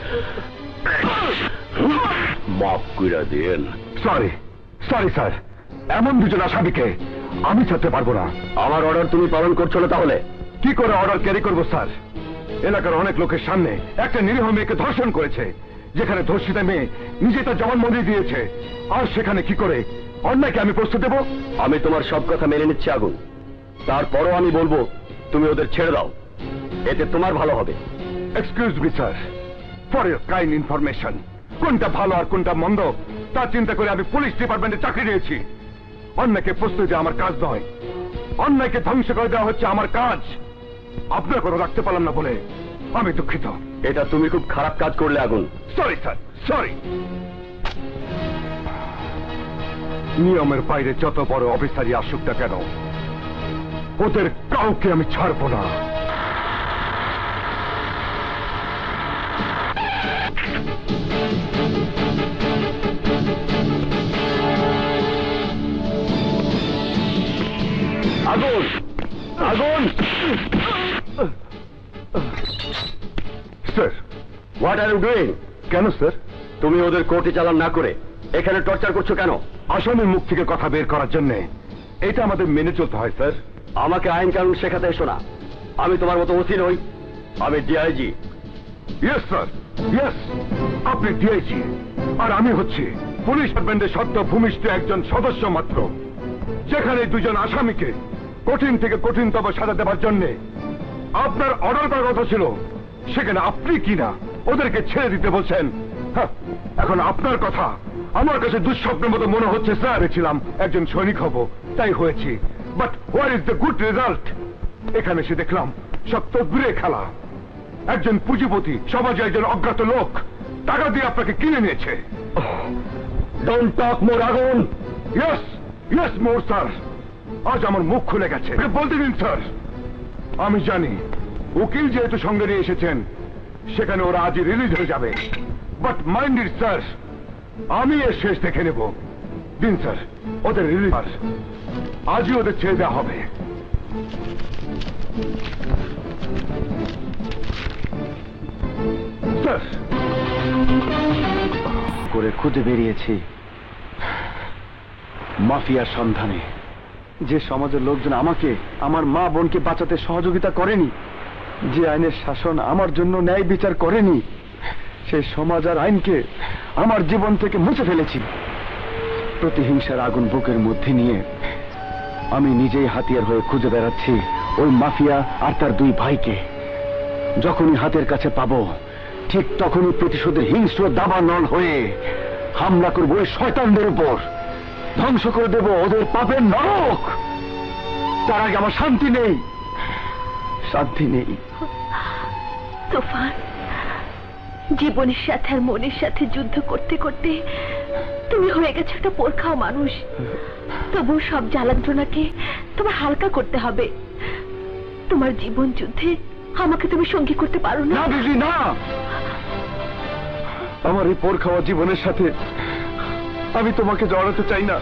মাফ করে দেন। সরি সরি স্যার, এমন দুজন আসামিকে আমি ছাড়তে পারবো না। আমার অর্ডার তুমি পালন করছো না তাহলে? কি করে অর্ডার ক্যারি করবো স্যার? এলাকার অনেক লোকের সামনে একটা নিরীহ মেয়েকে ধর্ষণ করেছে, যেখানে ধর্ষিতা মেয়ে নিজে তার জবানবন্দি দিয়েছে, আর সেখানে কি করে অন্যায়কে আমি প্রস্তুত দেবো? আমি তোমার সব কথা মেনে নিচ্ছি আগুন, তারপরও আমি বলবো তুমি ওদের ছেড়ে দাও, এতে তোমার ভালো হবে। Excuse me sir, for your kind information, কোনটা ভালো আর কোনটা মন্দ তা চিন্তা করে আমি পুলিশ ডিপার্টমেন্টে চাকরি নিয়েছি। অন্যায়কে প্রস্তুত দেওয়া আমার কাজ নয়, অন্যায়কে ধ্বংস করে দেওয়া হচ্ছে আমার কাজ। আপনার কোনো রাখতে পারলাম না বলে আমি দুঃখিত। এটা তুমি খুব খারাপ কাজ করলে আগুন। Sorry sir, sorry. নিয়মের বাইরে যত বড় অফিসারই আসুক না কেন, ওদের কাউকে আমি ছাড়বো না। আগুন, আগুন! Sir, what are you doing? কেন স্যার? তুমি ওদের কোর্টে চালান না করে এখানে টর্চার করছো কেন? আসামির মুখ থেকে কথা বের করার জন্য এটা আমাদের মেনে চলতে হয় স্যার। আমাকে আইন কানুন শেখাতে এসো না, আমি তোমার মতো ওসি নই, আমি ডিআইজি। ইয়েস স্যার, ইয়েস, আপনি ডিআইজি, আর আমি হচ্ছি পুলিশ ডিপার্টমেন্টের সদ্য ভূমিষ্ঠ একজন সদস্য মাত্র। যেখানে দুজন আসামিকে কঠিন থেকে কঠিনতম সাজা দেবার জন্য আপনার অর্ডার করার কথা ছিল, সেখানে আপনি কিনা ওদেরকে ছেড়ে দিতে বলছেন। হ্যাঁ, এখন আপনার কথা আমার কাছে দুঃস্বপ্নের মতো মনে হচ্ছে স্যার। ছিলাম একজন সৈনিক হব, তাই হয়েছি, but where is the good result? এখানে এসে দেখলাম সব তদবিরে খেলা। একজন পুঁজিপতি সমাজে একজন অজ্ঞাত লোক টাকা দিয়ে আপনাকে কিনে নিয়েছে। ডোন্ট টক মোর আগুন। ইয়েস, ইয়েস মোর স্যার, আজ আমার মুখ খুলে গেছে। বলতে দিন স্যার, আমি জানি উকিল যেহেতু সঙ্গে নিয়ে এসেছেন, সেখানে ওরা আজই রিলিজ হয়ে যাবে, বাট মাইন্ড ইট স্যার, আমি এর শেষ দেখে নেব। দিন স্যার ওদের রিলিজ, আজই ওদের ছেড়ে দেওয়া হবে। স্যার, করে খুঁজে বেরিয়েছি মাফিয়ার সন্ধানে, যে সমাজের লোকজন আমাকে, আমার মা বোনকে বাঁচাতে সহযোগিতা করেনি, যে আইনের শাসন আমার জন্য ন্যায় বিচার করেনি, সেই সমাজ আর আইনকে আমার জীবন থেকে মুছে ফেলেছি। প্রতিহিংসার আগুন বুকের মধ্যে নিয়ে আমি নিজেই হাতিয়ার হয়ে খুঁজে বেড়াচ্ছি ওই মাফিয়া আর তার দুই ভাইকে। যখনই হাতের কাছে পাবো, ঠিক তখনই প্রতিশোধের হিংস্র দাবানল হয়ে হামলা করবো ওই শয়তানদের উপর, ধ্বংস করে দেব ওদের পাপের নরক। তার আগে আমার শান্তি নেই, শান্তি নেই। তুফান, জীবনের সাথে আর মনের সাথে যুদ্ধ করতে করতে তুমি হয়ে গেছো একটা পোরখাও মানুষ। তবু সব জ্বালান্ত্রণাকে তোমার হালকা করতে হবে। তোমার জীবন যুদ্ধে আমাকে তুমি সঙ্গী করতে পারো না। না দিদি, না, আমার এই পোর খাওয়া জীবনের সাথে আমি তোমাকে জড়াতে চাই না।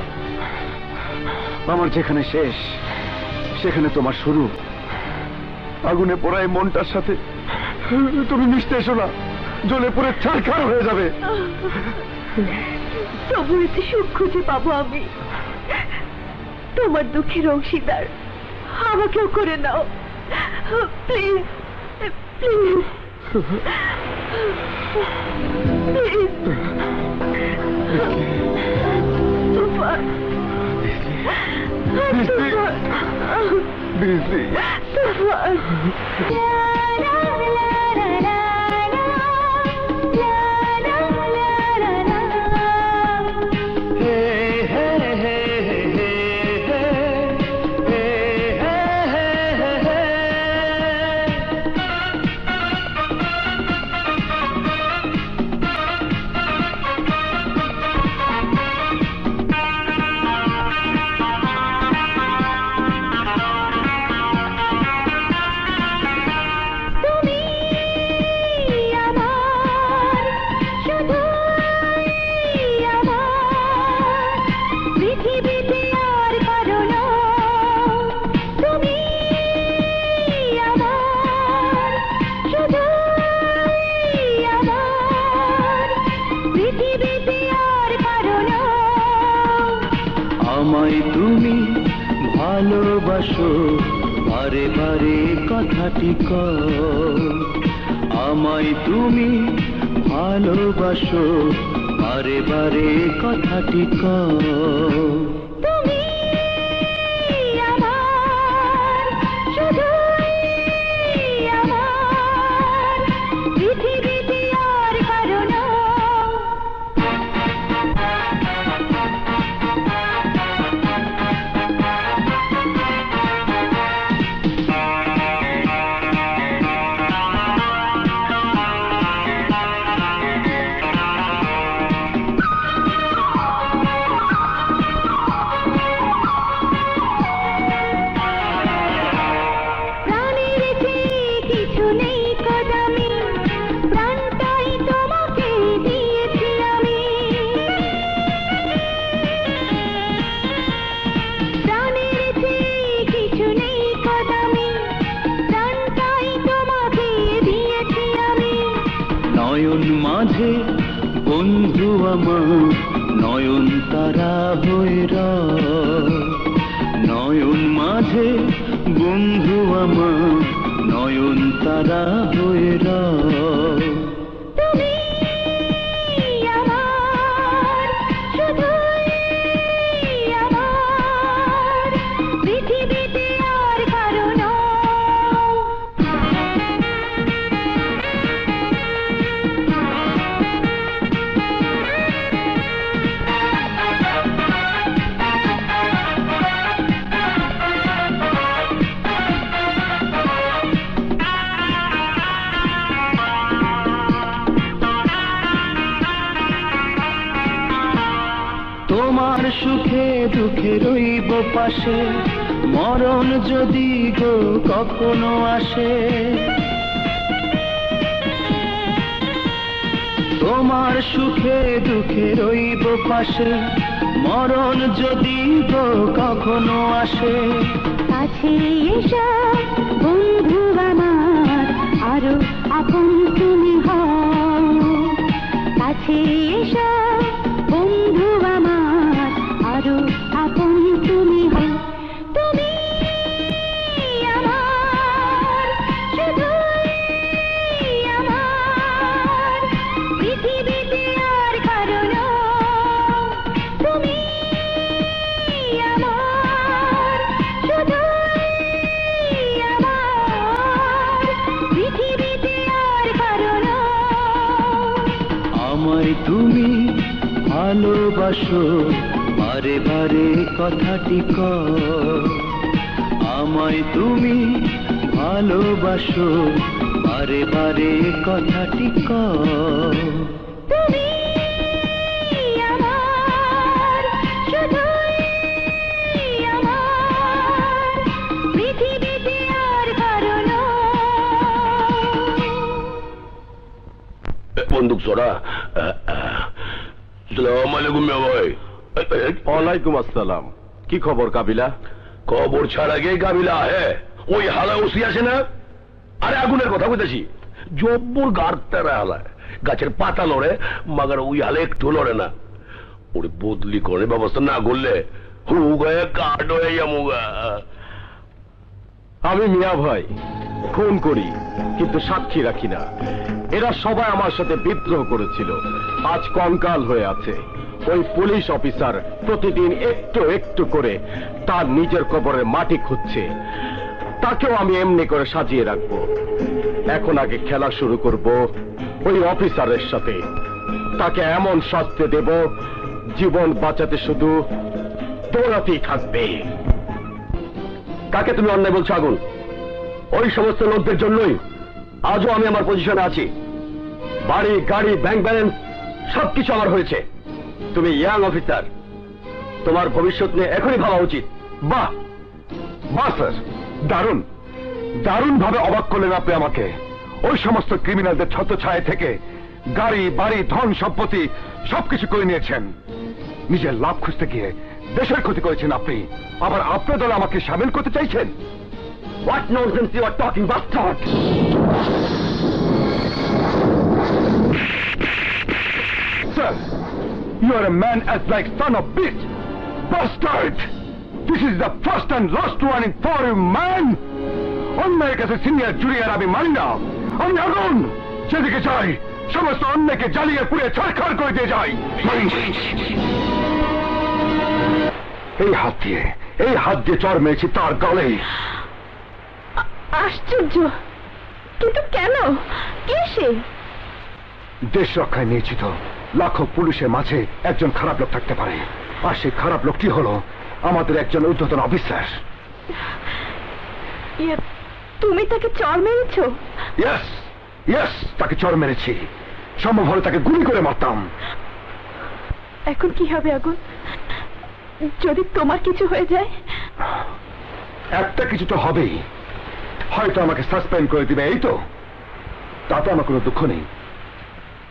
আমার যেখানে শেষ, সেখানে তোমার শুরু। আগুনে পোড়া এই মনটার সাথে তুমি মিশতে এসো না। জ্বলে পুড়ে ছারখার হয়ে যাবে। তবু এতে সুখ খুঁজে পাবো আমি। তোমার দুঃখের অংশীদার আমাকেও করে নাও প্লিজ, প্লিজ, প্লিজ। তুফান, তুফান, আমায় তুমি ভালোবাসো, বারে বারে কথাটি কও। আমায় তুমি ভালোবাসো, বারে বারে কথাটি কও। তুমি আমার, শুধুই আমার, পৃথিবীতে আর কারো না। নয়ন মাঝে বন্ধু আমার, নয়ন তারা হয়ে রয়। নয়ন মাঝে বন্ধু আমার, নয়ন তারা হয়ে রয়। তুমি আমার, শুধুই আমার, পৃথিবীতে আর কারো না। তোমার সুখে দুঃখে রইব পাশে, মরণ যদি গো কখনো আসে। তোমার সুখে দুঃখে রইব পাশে, মরণ যদি গো কখনো আসে। কাছে এসো বন্ধু আমার, আরো আপন তুমি হও। কাছে এসো বন্ধু আমার, আরো আপন তুমি হও। তুমি আমার, শুধুই আমার, পৃথিবীতে আর কারো না। তুমি আমার, শুধুই আমার, পৃথিবীতে আর কারো না। আমায় তুমি ভালোবাসো, বারে বারে কথাটি কও। আমায় তুমি ভালোবাসো, বারে বারে কথাটি কও। তুমি আমার, শুধুই আমার, পৃথিবীতে আর কারো না। বন্দুক ছড়া। সালাম আলাইকুম মিয়া ভাই। ওয়ালাইকুম আসসালাম। কি খবর কাবিলা? খবর ছাড়া গে কাবিলা হে ওই হালা ওসি আসে না? আরে আগুনের কথা বলতেছি, জব্বর গাড়তারা হালা। গাছের পাতা লড়ে, মাগার ওই হালে একটু লড়ে না। ওরে বদলি করে ব্যবস্থা না করলে হু গায়ে কাঠ হয়ে যামুগা। আমি মিয়া ভাই খুন করি কিন্তু সাক্ষী রাখি না। এরা সবাই আমার সাথে বিদ্রোহ করেছিল, আজ কঙ্কাল হয়ে আছে। ওই পুলিশ অফিসার প্রতিদিন একটু একটু করে তার নিজের কবরের মাটি খুঁজছে, তাকেও আমি এমনি করে সাজিয়ে রাখবো। এখন আগে খেলা শুরু করব ওই অফিসারের সাথে। তাকে এমন শাস্তি দেব, জীবন বাঁচাতে শুধু দৌড়াতেই থাকবে। কাকে তুমি অন্যায় বলছো আগুন? ওই সমস্ত লোকদের জন্যই আজও আমি আমার পজিশনে আছি। বাড়ি, গাড়ি, ব্যাংক ব্যালেন্স সবকিছু আমার হয়েছে। তুমি ইয়াং অফিসার, তোমার ভবিষ্যৎ নিয়ে এখনই ভাবা উচিত। বাহ বাহ স্যার, দারুণ দারুণ ভাবে অবাক করলেন আপনি আমাকে। ওই সমস্ত ক্রিমিনালদের ছত্রছায়া থেকে গাড়ি, বাড়ি, ধন সম্পত্তি সবকিছু করে নিয়েছেন। নিজের লাভ খুঁজতে গিয়ে দেশের ক্ষতি করেছেন আপনি, আবার আপনার দলে আমাকে সামিল করতে চাইছেন। What nonsense you are talking, bastard! Sir, you are a man as like son of bitch, bastard! This is the first and last warning for you, man! অন্যায়ের কাছে সিনিয়র জুনিয়র আমি মানি না। আমি আগুন, সেদিকে যাই, সমস্ত অন্যায়কে জ্বালিয়ে পুড়ে ছারখার করে দিয়ে যাই। এই হাত দিয়ে চড় মেরেছি তার গলে। আশ্চর্য, কিন্তু কেন? কে সে? দেশ রক্ষায় নিয়েছি তো। লাখো পুলিশের মাঝে একজন খারাপ লোক থাকতে পারে, আর সেই খারাপ লোকটি হলো আমাদের একজন ঊর্ধ্বতন অফিসার। তুমি তাকে চড় মেরেছ? ইয়েস ইয়েস, তাকে চড় মেরেছি। সম্ভব হলে তাকে গুলি করে মারতাম। এখন কি হবে আগুন? যদি তোমার কিছু হয়ে যায়? একটা কিছু তো হবেই, হয়তো আমাকে সাসপেন্ড করে দিবে, এই তো। তাতে আমার কোনো দুঃখ নেই।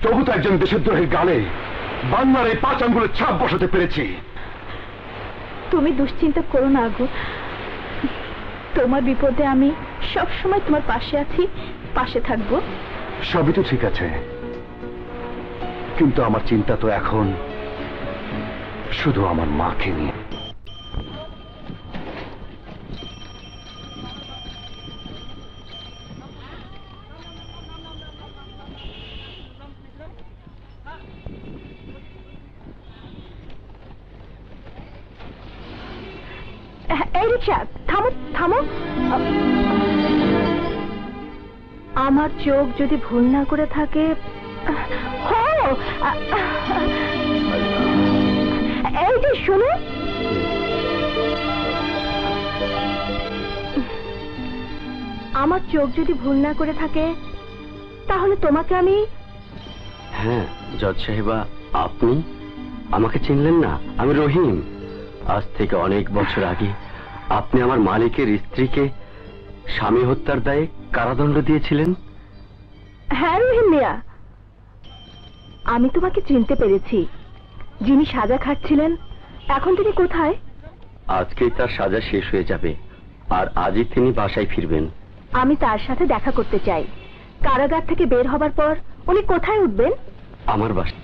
তবু তো একজন দেশদ্রোহীর গালে বাংলার এই 5 আঙ্গুলের ছাপ বসাতে পেরেছি। তুমি দুশ্চিন্তা করো না আগুন, তোমার বিপদে আমি সব সময় তোমার পাশে আছি, পাশে থাকবো। সবই তো ঠিক আছে, কিন্তু আমার চিন্তা তো এখন শুধু আমার মাকে নিয়ে। এই রিকশা থামো থামো। আমার চোখ যদি ভুল না করে থাকে, এই যে শোনো, আমার চোখ যদি ভুল না করে থাকে তাহলে তোমাকে আমি। হ্যাঁ জজ সাহেবা, আপনি আমাকে চিনলেন না? আমি রহিম। আজ থেকে অনেক বছর আগে আপনি আমার মালিকের স্ত্রীকে স্বামী হত্যার দায়ে কারাদণ্ড দিয়েছিলেন। হ্যাঁ রহিম মিয়া, আমি তোমাকে চিনতে পেরেছি। যিনি সাজা খাটছিলেন, এখন তিনি কোথায়? আজকেই তার সাজা শেষ হয়ে যাবে, আর আজই তিনি বাসায় ফিরবেন। আমি তার সাথে দেখা করতে চাই। কারাগার থেকে বের হবার পর উনি কোথায় উঠবেন? আমার বাসা।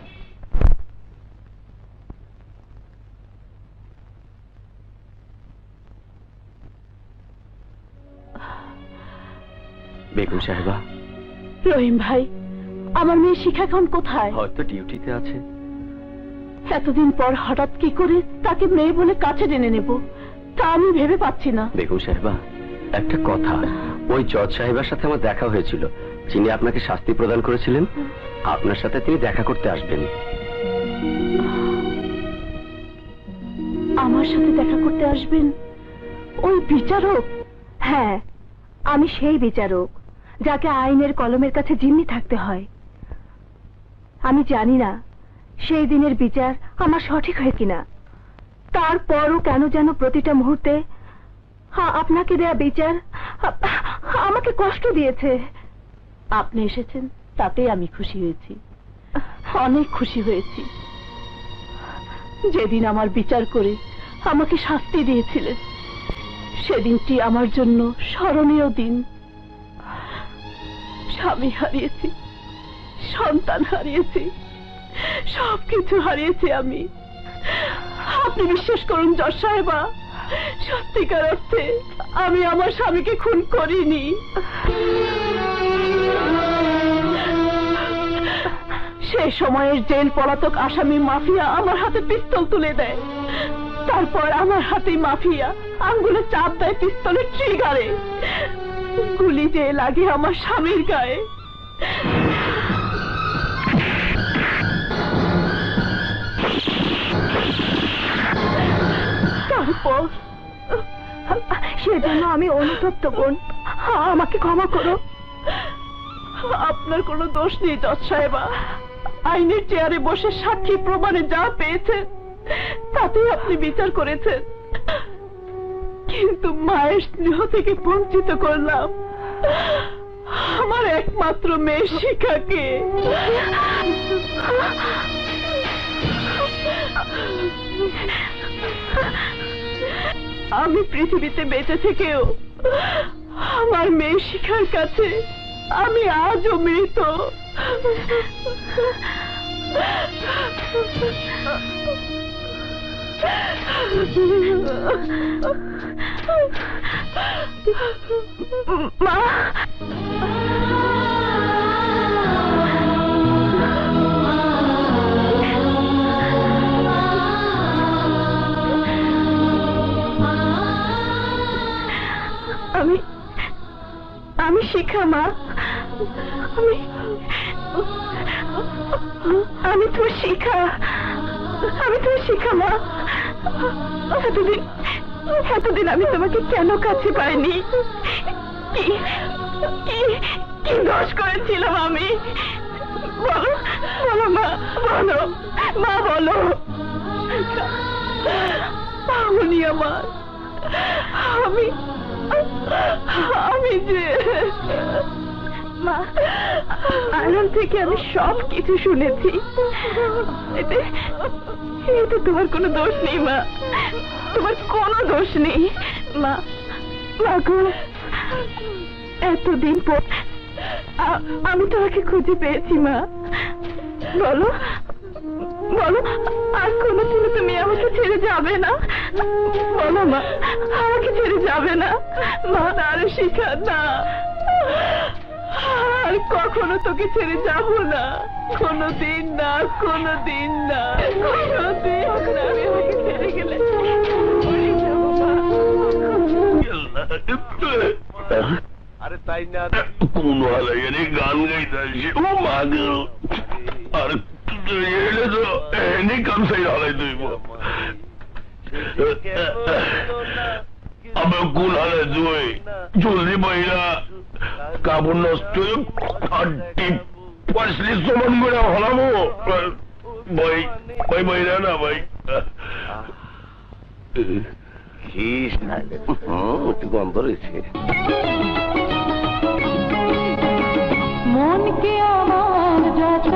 বেগম সাহেবা। রহিম ভাই, আমার মেয়ে শিখা এখন কোথায়? হয়তো ডিউটিতে আছে। এতদিন পর হঠাৎ কি করে তাকে মেয়ে বলে কাছে টেনে নেব, তা আমি ভেবে পাচ্ছি না। বেগম সাহেবা, একটা কথা, ওই জজ সাহেবের সাথে আমার দেখা হয়েছিল, যিনি আপনাকে শাস্তি প্রদান করেছিলেন। আপনার সাথে তিনি দেখা করতে আসবেন। আমার সাথে দেখা করতে আসবেন? ওই বিচারক? হ্যাঁ, আমি সেই বিচারক যাকে আইনের কলমের কাছে জিম্মি থাকতে হয়। আমি জানি না সেই দিনের বিচার আমার সঠিক হয় কিনা, তারপরও কেন যেন প্রতিটা মুহূর্তে আপনাকে দেয়া বিচার আমাকে কষ্ট দিয়েছে। আপনি এসেছেন তাতেই আমি খুশি হয়েছি, অনেক খুশি হয়েছি। যেদিন আমার বিচার করে আমাকে শাস্তি দিয়েছিলেন, সেদিনটি আমার জন্য স্মরণীয় দিন। স্বামী হারিয়েছি, সন্তান হারিয়েছি, সবকিছু হারিয়েছি আমি। আপনি বিশ্বাস করুন জজ সাহেবা, সত্যিকার অর্থে আমি আমার স্বামীকে খুন করিনি। সেই সময়ের জেল পলাতক আসামি মাফিয়া আমার হাতে পিস্তল তুলে দেয়, তারপর আমার হাতে মাফিয়া আঙ্গুলে চাপ দেয় পিস্তলের ট্রিগারে, গুলি যে লাগে আমার স্বামীর গায়ে। তারপর সেজন্য আমি অনুতপ্ত বোন, আমাকে ক্ষমা করো। আপনার কোনো দোষ নেই জজ সাহেবা, আইনের চেয়ারে বসে সাক্ষী প্রমাণে যা পেয়েছেন তাতেই আপনি বিচার করেছেন, কিন্তু মায়ের স্নেহ থেকে বঞ্চিত করলাম আমার একমাত্র মেয়ে শিখাকে। আমি পৃথিবীতে বেঁচে থেকেও আমার মেয়ে শিখার কাছে আমি আজও মৃত। মা, আমি শিখা মা, আমি তো শিখা, আমি তো শিখা মা। এতদিন আমি তোমাকে কেন কাছে পাইনি? কি দোষ করেছিলাম আমি? বলো বলো মা, বলো মা, বলো। পাওনি আমার, আমি যে মা, আড়াল থেকে আমি সব কিছু শুনেছি। এতে তোমার কোনো দোষ নেই মা, তোমার কোনো দোষ নেই মা। মাগো, এতদিন পর আমি তোমাকে খুঁজে পেয়েছি মা। বলো বলো, আর কোনোদিন তুমি আমাকে ছেড়ে যাবে না? বলো মা, আমাকে ছেড়ে যাবে না মা? আর শিখা না, আর কখনো তোকে ছেড়ে যাব না, কোনোদিন না, কোনোদিন না, কোনোদিন না। আমি আমাকে ছেড়ে গেলে আরে তাই না, কোন হালে গান গাইতে ও মাগো, আর তো এনে কাম সাই হালাই তুইব আমি কোন হালে জুই জলদি বইরা কাপড় নষ্ট পাঁচলি সমান করে হলামো বই বই বইরা না ভাই খিস না একটু গন্ধ রয়েছে। মনকে আমার যত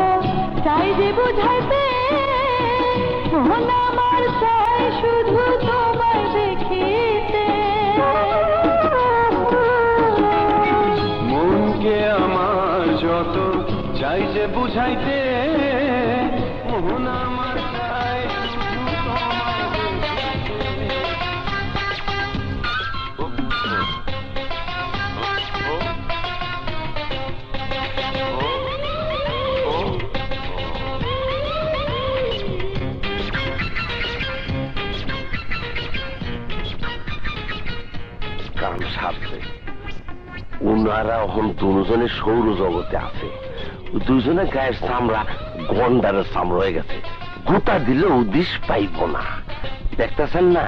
চাই যে বুঝাইতে, মন আমার চাই শুধু তোমায় দেখিতে। মনকে আমার যত চাই যে বুঝাইতে, মন আমার চাই শুধু তোমায় দেখিতে। কারণ সাথে ওনারা এখন দুজনের সৌর জগতে আছে, দুজনের গায়ের চামড়া গন্ডারের চামড়া হয়ে গেছে, গোটা দিলে উদ্দেশ পাইব না, দেখতেছেন না?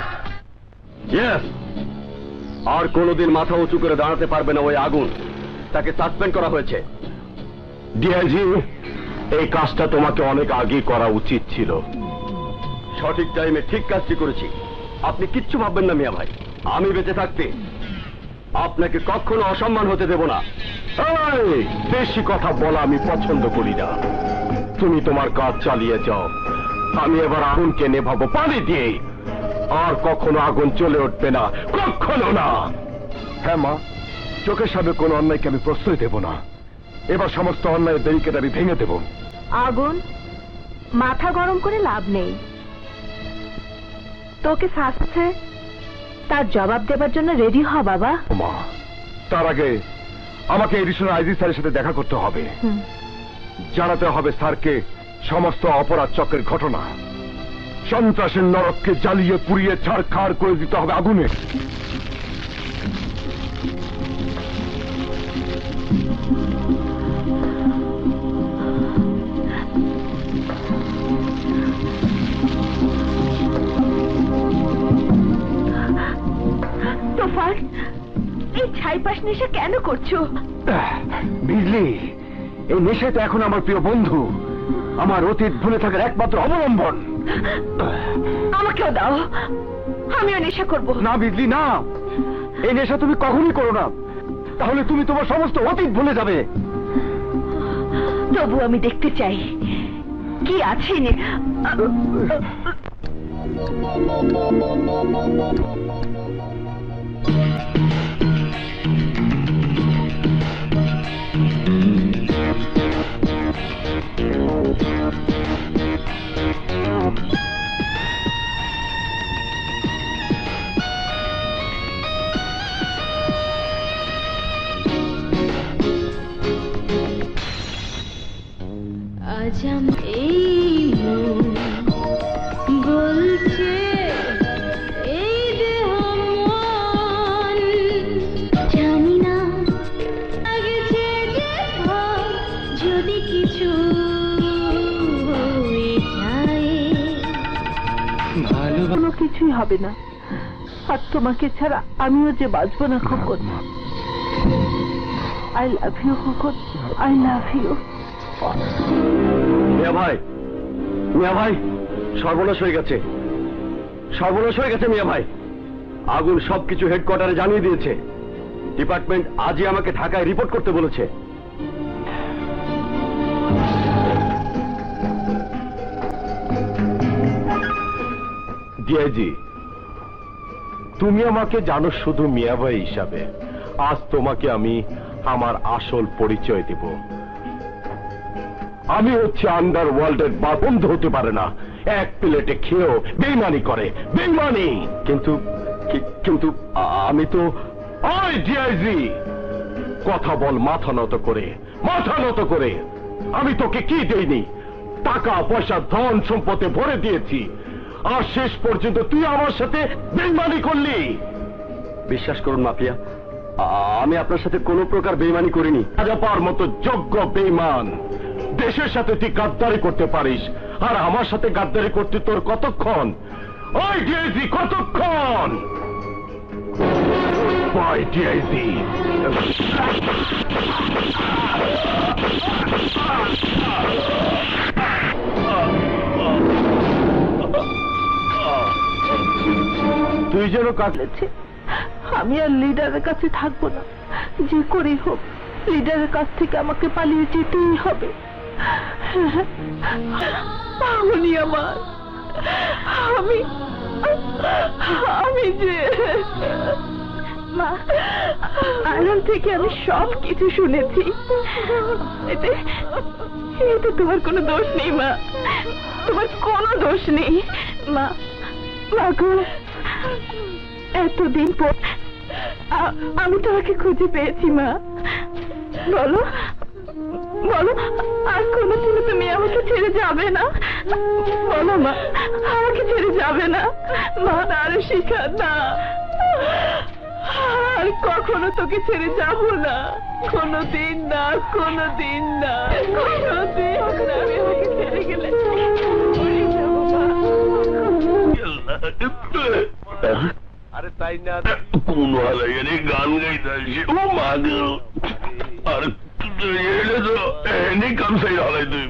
আর কোনোদিন মাথা উঁচু করে দাঁড়াতে পারবে না ওই আগুন, তাকে সাসপেন্ড করা হয়েছে। ডিআইজি, এই কাজটা তোমাকে অনেক আগে করা উচিত ছিল। সঠিক টাইমে ঠিক কাজটি করেছি, আপনি কিচ্ছু ভাববেন না মিয়া ভাই। আমি বেঁচে থাকতে আপনাকে কখনো অসম্মান হতে দেব না। এই, বেশি কথা বলা আমি পছন্দ করি না। তুমি তোমার কাজ চালিয়ে যাও, আমি এবার আগুনকে নেভাবো পানি দিয়ে। আর কখনো আগুন চলে উঠবে না, কখনো না। হ্যাঁ মা, চোখের সামনে কোনো অন্যায়কে আমি প্রশ্রয় দেব না। এবার সমস্ত অন্যায় ব্যারিকেড আমি ভেঙে দেব। আগুন, মাথা গরম করে লাভ নেই। তোকে শাস্তে তার জবাব দেবার জন্য রেডি হ বাবা। মা, তার আগে আমাকে এডিশনাল আইজি স্যারের সাথে দেখা করতে হবে। জানাতে হবে স্যারকে সমস্ত অপরাধ চক্রের ঘটনা। সন্ত্রাসের নরককে জ্বালিয়ে পুড়িয়ে ছাড়খাড় করে দিতে হবে আগুনে। তোফান, এই ছাইপাশ নেশা কেন করছো? বিজলি, এই নেশা তো এখন আমার প্রিয় বন্ধু, আমার অতীত ভুলে থাকার একমাত্র অবলম্বন। আমাকেও দাও, আমিও নেশা করব। না বিজলি না, এই নেশা তুমি কখনই করো না, তাহলে তুমি তোমার সমস্ত অতীত ভুলে যাবে। তবু আমি দেখতে চাই কি আছে। আজ এই বলছে এই দেহ মন, জানি না লাগছে যে যদি কিছু হয়ে যায়। কোনো কিছুই হবে না, আর তোমাকে ছাড়া আমিও যে বাঁচবো না Khokon. I love you Khokon, I love you. মিয়া ভাই, মিয়া ভাই, সর্বনাশ হয়ে গেছে, সর্বনাশ হয়ে গেছে মিয়া ভাই। আগুন সবকিছু হেডকোয়ার্টারে জানিয়ে দিয়েছে। ডিপার্টমেন্ট আজই আমাকে ঢাকায় রিপোর্ট করতে বলেছে। ডিআইজি, তুমি আমাকে জানো শুধু মিয়া ভাই হিসাবে। আজ তোমাকে আমি আমার আসল পরিচয় দেব। আমি হচ্ছে আন্ডারওয়ার্ল্ডের বন্ধ হতে পারে না, এক প্লেটে খেয়েও বেইমানি করে, বেইমানি। কিন্তু কিন্তু আমি তো ওই ডিআইজি, কথা বল মাথা নত করে, মাথা নত করে। আমি তোকে কি দেইনি? টাকা পয়সা ধন সম্পদে ভরে দিয়েছি, আর শেষ পর্যন্ত তুই আমার সাথে বেইমানি করলি। বিশ্বাস করুন মাফিয়া, আমি আপনার সাথে কোনো প্রকার বেইমানি করিনি। রাজা পাওয়ার মতো যোগ্য বেইমান। দেশের সাথে তুই গাদ্দারি করতে পারিস, আর আমার সাথে গাদ্দারি করতে তোর কতক্ষণ? ওই ডিআইজি, কতক্ষণ? ওই ডিআইজি, তুই যেন কাটলেছে। আমি আর লিডারের কাছে থাকবো না, যে করেই হোক লিডারের কাছ থেকে আমাকে পালিয়ে যেতেই হবে। উনি আমার, আমি যে মা, আড়াল থেকে আমি সব কিছু শুনেছি। এতে তোমার কোনো দোষ নেই মা, তোমার কোনো দোষ নেই মা। মাগো, এতদিন পর আমি তোমাকে খুঁজে পেয়েছি মা। বলো বলো, আর কোনোদিনও তুমি আমাকে ছেড়ে যাবে না? বলো মা, আমাকে ছেড়ে যাবে না মা? আরে শিখা না, আর কখনো তোকে ছেড়ে যাব না, কোনোদিন না, কোনোদিন না, কোনোদিন না। আমি আমাকে ছেড়ে গেলে আরে তাই না, কোন হালে গান গাইতে ও মাগো, আরে এলে তো এনে কাম সাই হালাই তুই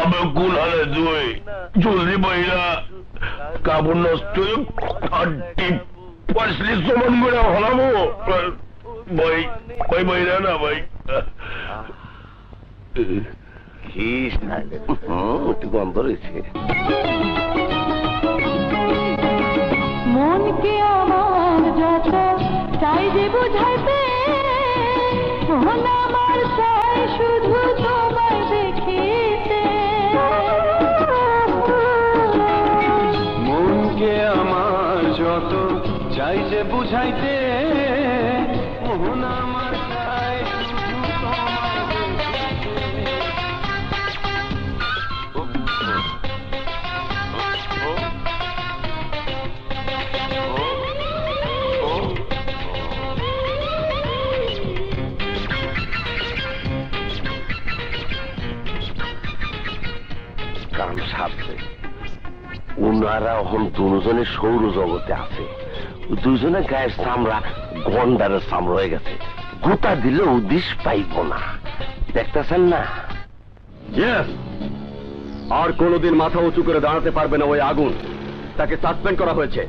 আমি কোন হালে তুই জলদি বইরা কাপড় নষ্ট পারসলি সমান করে হলামো ভাই, ভাই বইরা না ভাই। খিস না, একটু গন্ধ রয়েছে। মনকে আমার যত চাই যে বুঝাইতে বুঝাইতে মন আমার চায় শুধু তোমায় কাম সারছে। ওনারা এখন দুজনের সৌরজগতে আছে। দুজনে গায়ের চামড়া গন্ডারের চামড়া হয়ে গেছে। গোটা দিলে উদ্দেশ পাইব না, দেখতেছেন না? আর কোনোদিন মাথা উঁচু করে দাঁড়াতে পারবে না ওই আগুন। তাকে সাসপেন্ড করা হয়েছে।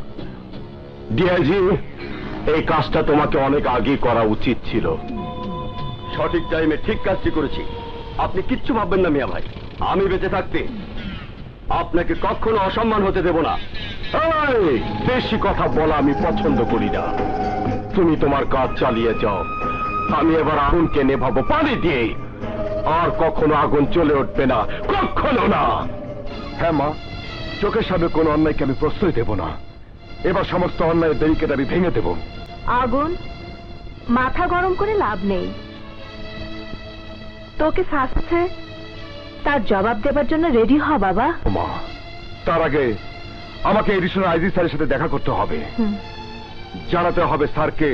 ডিআইজি, এই কাজটা তোমাকে অনেক আগে করা উচিত ছিল। সঠিক টাইমে ঠিক কাজটি করেছি। আপনি কিচ্ছু ভাববেন না মিয়া ভাই। আমি বেঁচে থাকতে আপনাকে কখনো অসম্মান হতে দেব না। এই, বেশি কথা বলা আমি পছন্দ করি না। তুমি তোমার কাজ চালিয়ে যাও। আমি এবার আগুনকে নেভাবো পানি দিয়ে। আর কখনো আগুন চলে উঠবে না, কখনো না। হ্যাঁ মা, চোখের সামনে কোনো অন্যায়কে আমি প্রশ্রয় দেব না। এবার সমস্ত অন্যায়ের ব্যারিকেড আমি ভেঙে দেব। আগুন, মাথা গরম করে লাভ নেই। তোকে শাস্তে তার জবাব দেবার জন্য রেডি হ বাবা। মা, তার আগে আমাকে এডিশনাল আইজি স্যারের সাথে দেখা করতে হবে। জানাতে হবে স্যারকে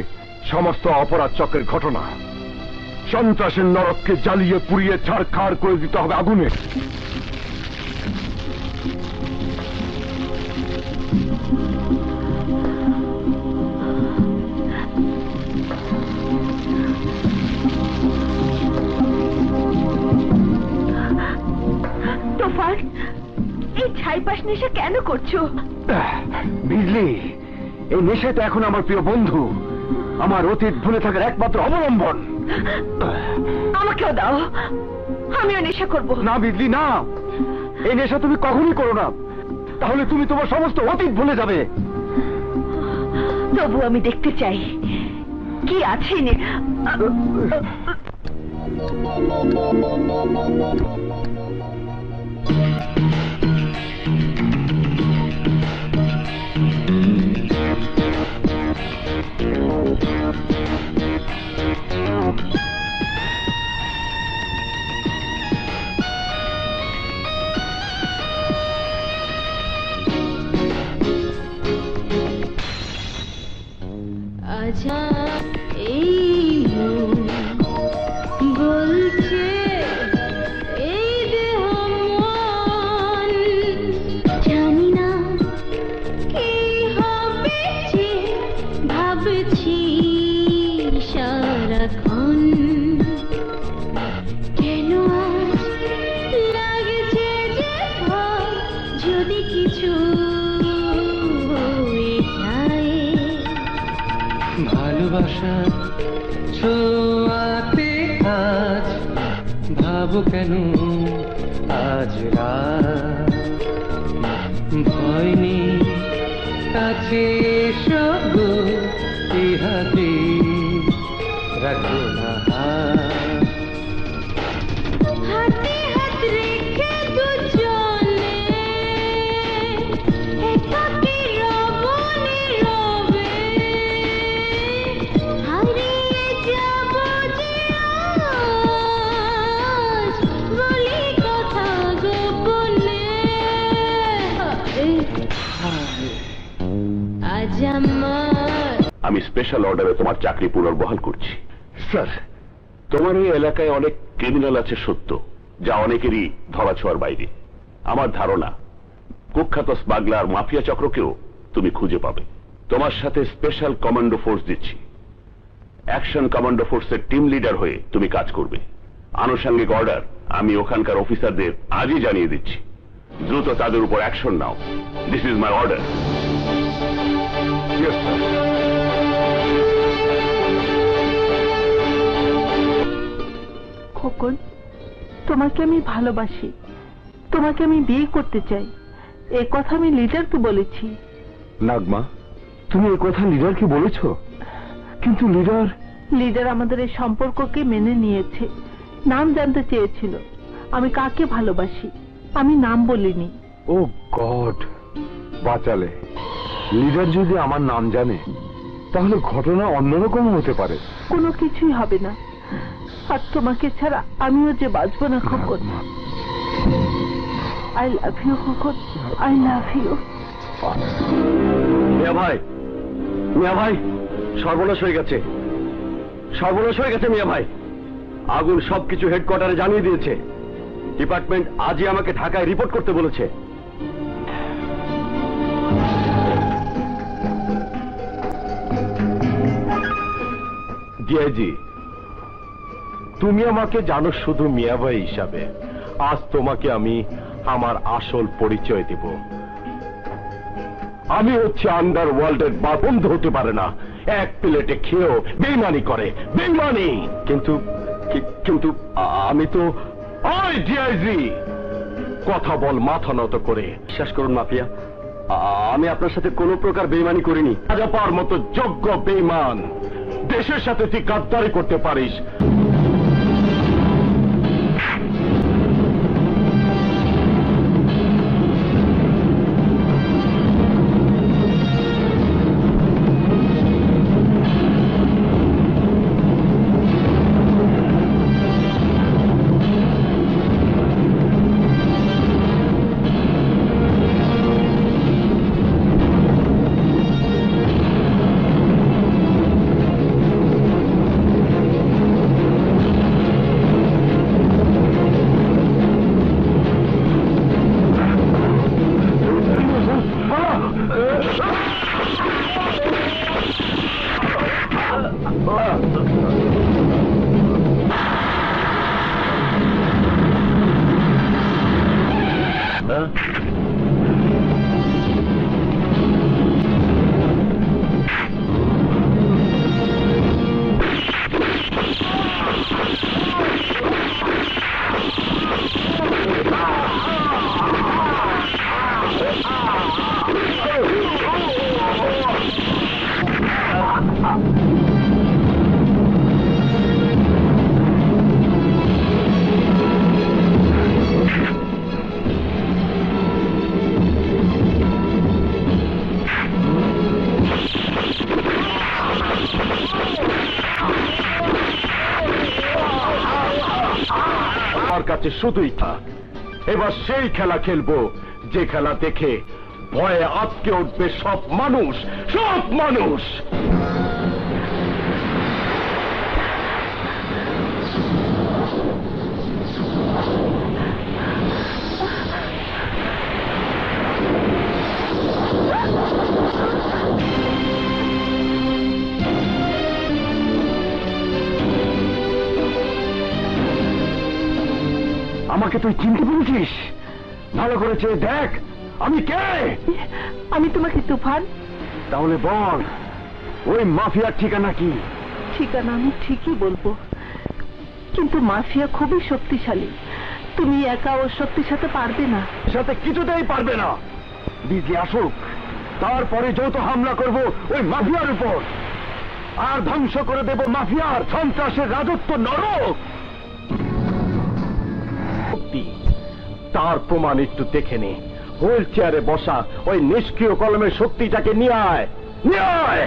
সমস্ত অপরাধ চক্রের ঘটনা। সন্ত্রাসের নরককে জ্বালিয়ে পুড়িয়ে ছাড়খাড় করে দিতে হবে আগুনে। তোফান, এই ছাইপাশ নেশা কেন করছো? বিজলি, এই নেশাটা এখন আমার প্রিয় বন্ধু, আমার অতীত ভুলে থাকার একমাত্র অবলম্বন। আমাকেও দাও, আমিও নেশা করবো। না বিজলি না, এই নেশা তুমি কখনই করো না। তাহলে তুমি তোমার সমস্ত অতীত ভুলে যাবে। তবু আমি দেখতে চাই কি আছে। আচ্ছা, এই বলছে এই দেহ মন, জানি না কি হবে যে ভাবছি সারাক্ষণ। কেন লাগছে যে ভয় যদি কিছু হয়ে যায়। ভালোবাসা ছোঁয়াতে আজ ভাবো কেন আজ রাত। ভয় নেই কাছে সব হাতে রাখো না হাত। হাতে হাত রেখে দুজনে একাকী রব নীরবে, হারিয়ে যাব যে আজ বলি কথা গোপনে। আজ আমার আমি স্পেশাল অর্ডারে তোমার চাকরি পুনর্বহাল করছি। স্যার, তোমার এই এলাকায় অনেক ক্রিমিনাল আছে সত্য, যা অনেকেরই ধরাছোঁয়ার বাইরে। আমার ধারণা কুখ্যাত স্মাগলার মাফিয়া চক্রকেও তুমি খুঁজে পাবে। তোমার সাথে স্পেশাল কমান্ডো ফোর্স দিচ্ছি। অ্যাকশন কমান্ডো ফোর্সের টিম লিডার হয়ে তুমি কাজ করবে। আনুষঙ্গিক অর্ডার আমি ওখানকার অফিসারদের আজই জানিয়ে দিচ্ছি। দ্রুত তাদের উপর action now. This is my order. Yes sir. Khokon, তোমাকে আমি ভালোবাসি, তোমাকে আমি বিয়ে করতে চাই। এ কথা আমি লিডারকে বলেছি। নাগমা, তুমি এই কথা লিডারকে বলেছো? কিন্তু লিডার আমাদের এই সম্পর্ককে মেনে নিয়েছে। নাম জানতে চেয়েছিল আমি কাকে ভালোবাসি, আমি নাম বলিনি। ও গড, বাঁচালে। লিডার যদি আমার নাম জানে তাহলে ঘটনা অন্যরকম হতে পারে। কোনো কিছুই হবে না, আর তোমাকে ছাড়া আমিও যে বাঁচবো না Khokon. I love you Khokon, I love you. মিয়া ভাই, মিয়া ভাই, সর্বনাশ হয়ে গেছে, সর্বনাশ হয়ে গেছে মিয়া ভাই। আগুন সবকিছু হেডকোয়ার্টারে জানিয়ে দিয়েছে। ডিপার্টমেন্ট আজই আমাকে ঢাকায় রিপোর্ট করতে বলেছে। ডিআইজি, তুমি আমাকে জানো শুধু মিয়া ভাই হিসাবে। আজ তোমাকে আমি আমার আসল পরিচয় দেব। আমি হচ্ছে আন্ডারওয়ার্ল্ডের বন্ধ হতে পারে না, এক প্লেটে খেয়েও বেইমানি করে, বেইমানি। কিন্তু কিন্তু আমি তো ওই ডিআইজি, কথা বল মাথা নত করে। বিশ্বাস করুন মাফিয়া, আমি আপনার সাথে কোনো প্রকার বেইমানি করিনি। রাজা পাওয়ার মতো যোগ্য বেইমান, দেশের সাথে তুই গাদ্দারি করতে পারিস। শুধুই থাক, এবার সেই খেলা খেলবো যে খেলা দেখে ভয়ে আটকে উঠবে সব মানুষ, সব মানুষ। আমাকে তুই চিনতে পেরেছিস? ভালো করেছে, দেখ আমি কে। আমি তোমাকে তুফান। তাহলে বল, ওই মাফিয়ার ঠিকানা কি? ঠিকানা আমি ঠিকই বলবো, কিন্তু মাফিয়া খুবই শক্তিশালী। তুমি একা ওর শক্তির সাথে পারবে না। সাথে কিছুতেই পারবে না। বিজি আসুক, তারপরে যৌথ হামলা করব ওই মাফিয়ার উপর, আর ধ্বংস করে দেব মাফিয়ার সন্ত্রাসের রাজত্ব নরক। তার প্রমাণ একটু দেখে নে। হুইল চেয়ারে বসা ওই নিষ্ক্রিয় কলমের শক্তিটাকে নিয়ে আয়, নিয়ে আয়।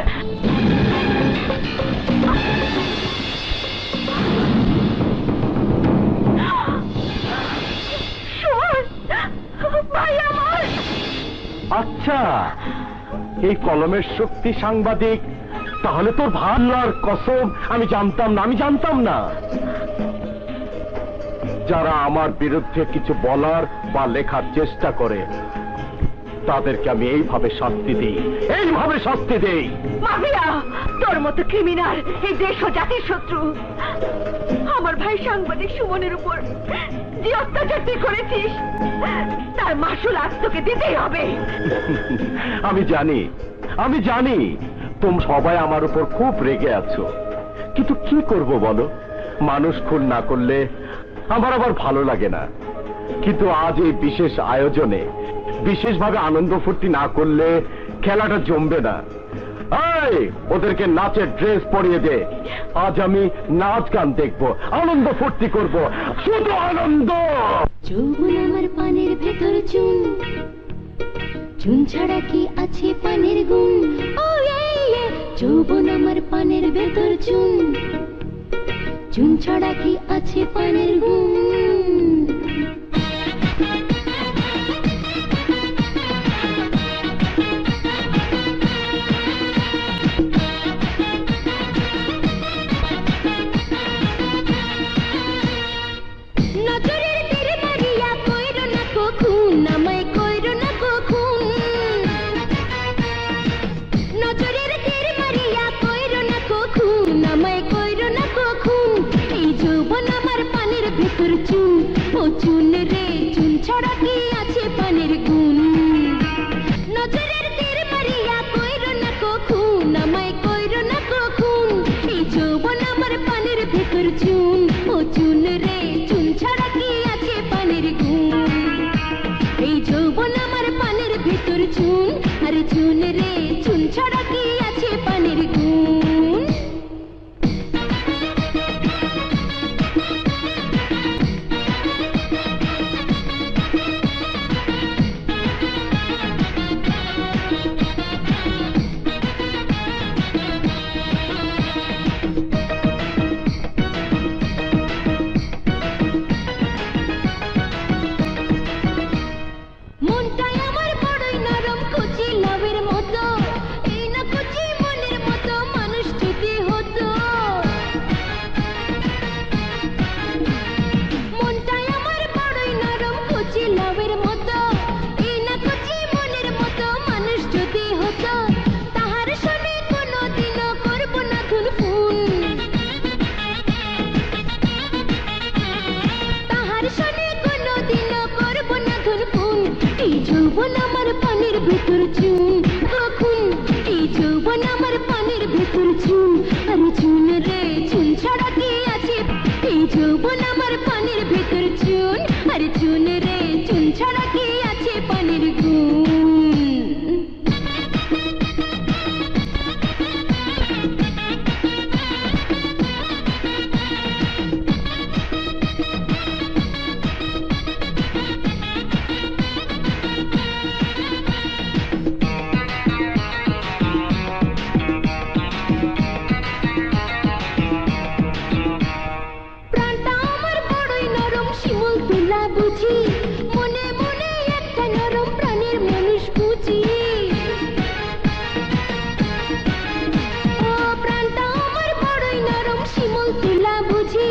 আচ্ছা, এই কলমের শক্তি সাংবাদিক, তাহলে তোর ভাল্লার কসম আমি জানতাম না, আমি জানতাম না। যারা আমার বিরুদ্ধে কিছু বলার বা লেখার চেষ্টা করে তাদেরকে আমি এইভাবে শাস্তি দিই, এইভাবে শাস্তি দেই। মাফিয়া, তোর মতো ক্রিমিনাল এই দেশ ও জাতির শত্রু। আমার ভাই সাংবাদিক সুমনের উপর যে অত্যাচার তুই করেছিস, তার মাসুল আজ তোকে দিতেই হবে। আমি জানি, আমি জানি তোমরা সবাই আমার উপর খুব রেগে আছো, কিন্তু কি করব বলো? মানুষ খুন না করলে আমার আবার ভালো লাগে না। কিন্তু আজ এই বিশেষ আয়োজনে বিশেষভাবে আনন্দ ফুর্তি না করলে খেলাটা জমবে না। এই, ওদেরকে নাচের ড্রেস পরিয়ে দে। আজ আমি নাচ গান দেখবো, আনন্দ ফুর্তি করব, শুধু আনন্দ। যৌবন আমার পানের ভেতর চুন, চুন ছাড়া কি আছে পানের গুণ? ও যৌবন আমার পানের ভেতর চুন, চুন ছাড়া কি আছে পানের গুণ? নজরের তীর মারিয়া কইরো না কখুন, আমায় কইরো না কখুন। নজরের তীর মারিয়া কইরো না কখুন, আমায় কইরো না কখুন। এই যৌবন আমার পানের ভেতর চুন, ও চুন রে চুন ছাড়া কি আছে পানের গুণ? নজরের তীর মারিয়া কইরো না কখুন, আমায় কইরো না কখুন। এই যৌবন আমার পানের ভেতর চুন, ও চুন রে চুন ছাড়া কি আছে পানের গুণ? এই যৌবন আমার পানের ভেতর চুন, আর চুন রে চুন ছাড়া কি আছে পানের গুণ? মনটাই আমার বড়ই নরম কচি লাউয়ের মতো, এই না কচি মনের মতো মানুষ যদি হতো। মনটাই আমার বড়ই নরম কচি লাউয়ের মতো, এই না কচি মনের মতো মানুষ যদি হতো। তাহার সনে কোনোদিনও করব না ধুনফুন, তাহার সনে কোনোদিনও করব না ধুনফুন। এই যৌবন আমার পানির ভেতর চুন, কখন এই যৌবন আমার পানির ভেতর চুন, আরে চুন রে চুন ছাড়া কি আছে? এই যৌবন আমার পানির ভেতর চুন, আরে চুন রে চুন ছাড়া কি আছে পানির গুণ? প্রাণটা আমার বড়ই নরম শিমুল তুলা বুঝি, মনে মনে একটা নরম প্রাণের মানুষ বুঝি। ও প্রাণটা আমার বড়ই নরম শিমুল তুলা বুঝি,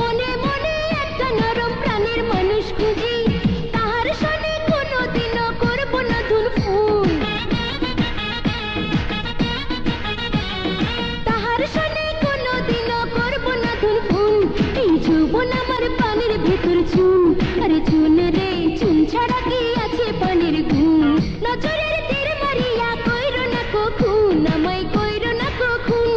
মনে মনে একটা নরম প্রাণের মানুষ খুঁজি। তাহার সনে কোনোদিনও করব না ধুনফুন, তাহার সনে কোনোদিনও করব না ধুনফুন। এই যৌবন আমার পানির ভেতর চুন, আরে চুন রে চুন ছাড়া কি আছে পানির গুণ? নজরের তীর মারিয়া কইরো না কখুন, আমায় কইরো না কখুন।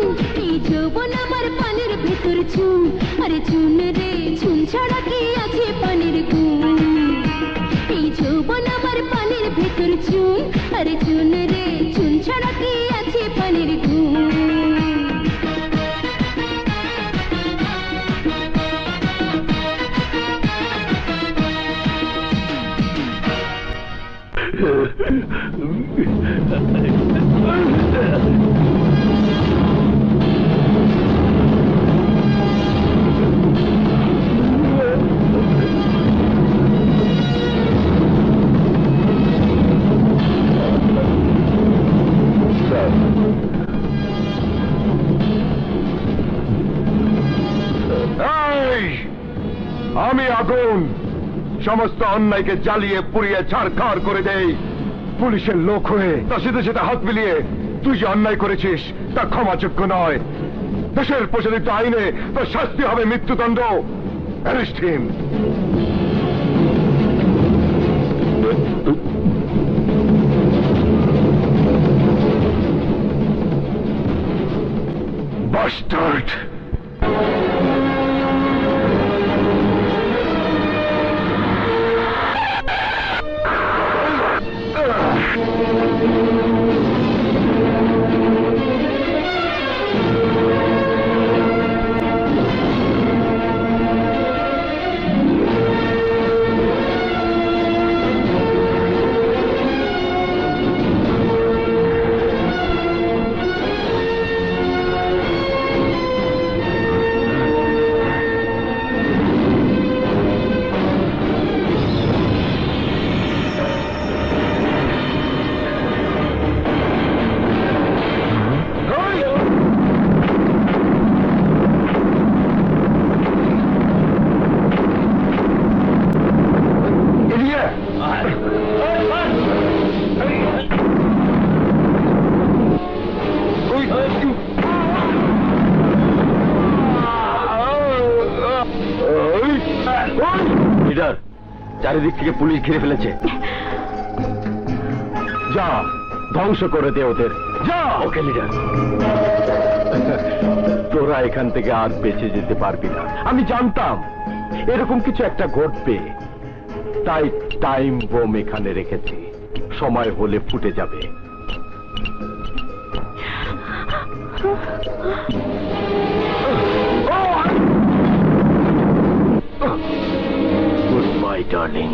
এই যৌবন আমার পানির ভেতর চুন, আরে চুন রে চুন ছাড়া কি আছে পানির গুণ? এই যৌবন আমার পানির ভেতর চুন, আরে চুন রে চুন ছাড়া কি আছে পানির গুণ? এই, আমি আগুন সমস্ত অন্যায়কে জ্বালিয়ে পুড়িয়ে ছাড়খাড় করে দেই। পুলিশের লোক হয়ে তার সাথে সাথে হাত মিলিয়ে তুই যে অন্যায় করেছিস তা ক্ষমাযোগ্য নয়। দেশের প্রচলিত আইনে তোর শাস্তি হবে মৃত্যুদণ্ড। Arrest him. বাস্টার্ড। লিডার, চারিদিক থেকে পুলিশ ঘিরে ফেলেছে। যা, ধ্বংস করে দে ওদের, যা। ওকে লিডার। তোরা এখান থেকে আর বেঁচে যেতে পারবি না। আমি জানতাম এরকম কিছু একটা ঘটবে, তাই টাইম বোম এখানে রেখেছি, সময় হলে ফুটে যাবে। Good bye darling.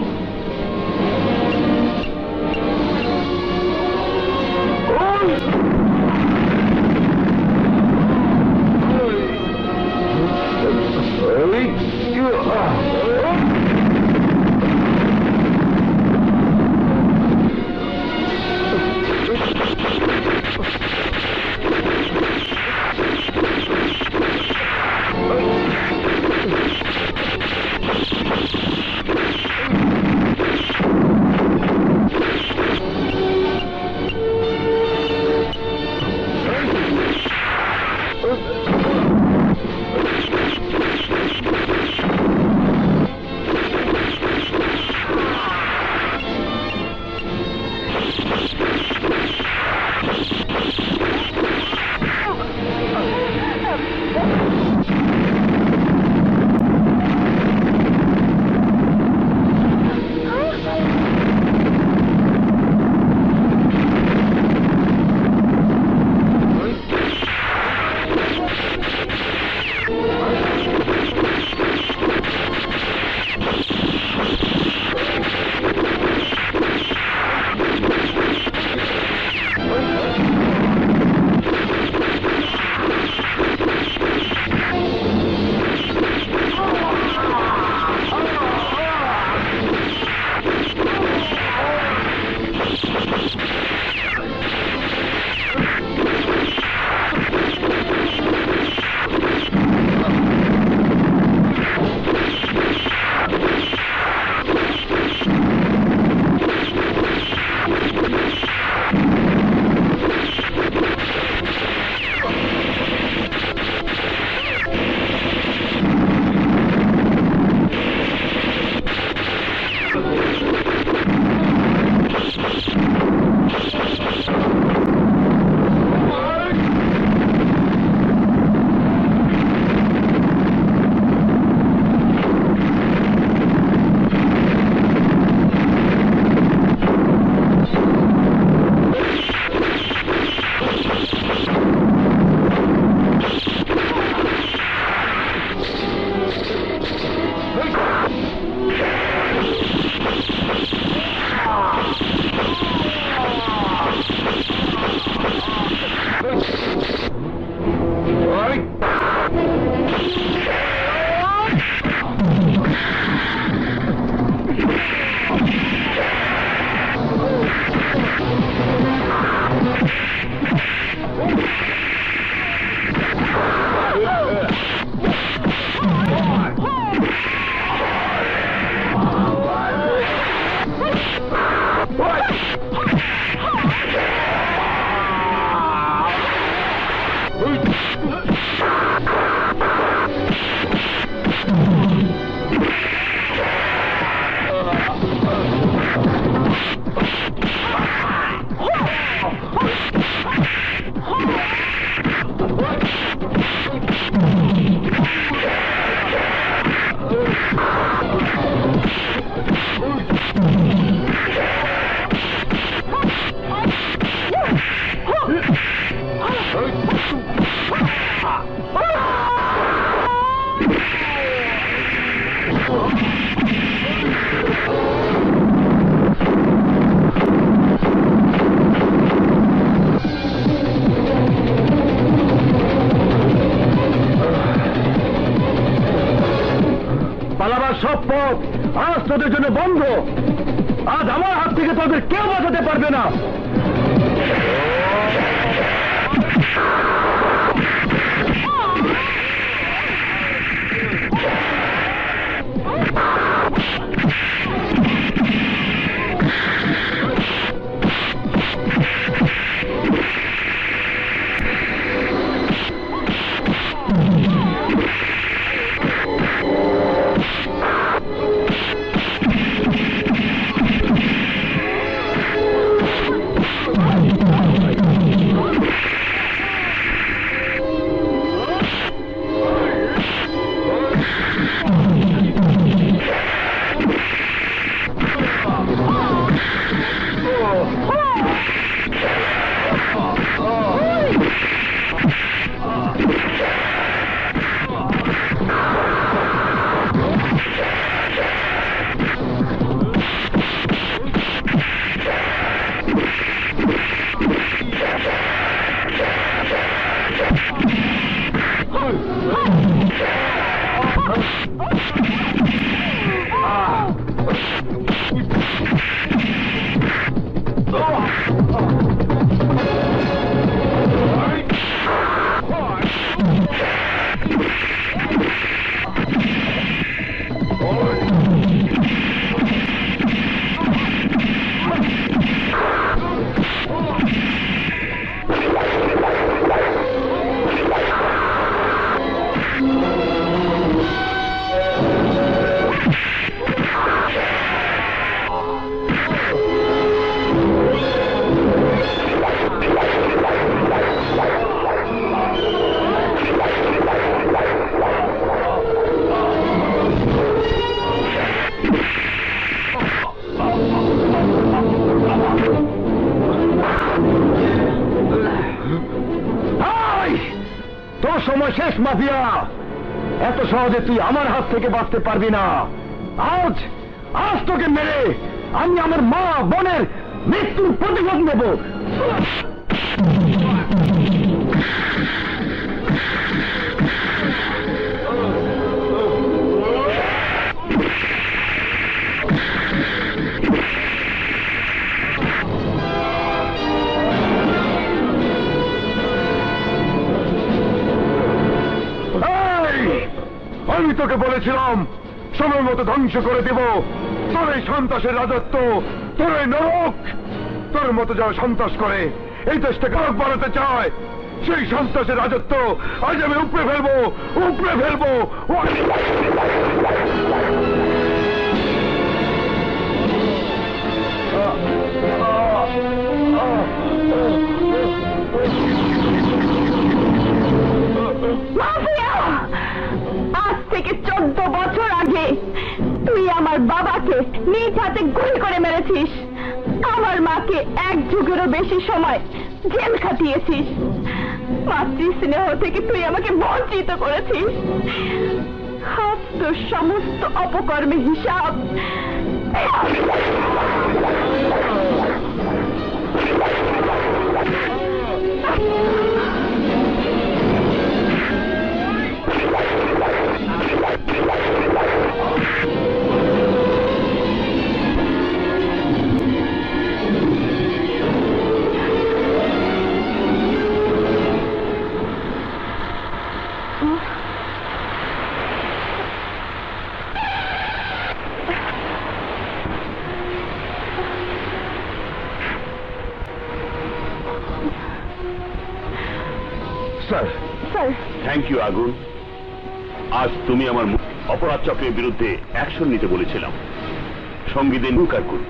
পালাবার সব পথ আজ তোদের জন্য বন্ধ। আজ আমার হাত থেকে তোদের কেউ বাঁচাতে পারবে না। তোর সময় শেষ মাফিয়া, এত সহজে তুই আমার হাত থেকে বাঁচতে পারবি না। আজ আজ তোকে মেরে আমি আমার মা বোনের মৃত্যুর প্রতিশোধ নেব। আমি তোকে বলেছিলাম সময় মতো ধ্বংস করে দেব তোর এই সন্ত্রাসের রাজত্ব, তোর এই নরক। তোর মতো যারা সন্ত্রাস করে এই দেশটাকে নরক বানাতে চায়, সেই সন্ত্রাসের রাজত্ব আজ আমি উপড়ে ফেলবো, উপড়ে ফেলবো। আজ থেকে 14 বছর আগে তুই আমার বাবাকে নিজ হাতে গুলি করে মেরেছিস, আমার মাকে 1 যুগেরও বেশি সময় জেল খাটিয়েছিস। মাতৃ স্নেহ থেকে তুই আমাকে বঞ্চিত করেছিস। আজ তোর সমস্ত অপকর্মের হিসাব স্যার, স্যার, থ্যাংক ইউ আগুন। আজ তুমি আমার অপরাধ চক্রের বিরুদ্ধে অ্যাকশন নিতে বলেছিলাম, সঙ্গীদের নুকার করি।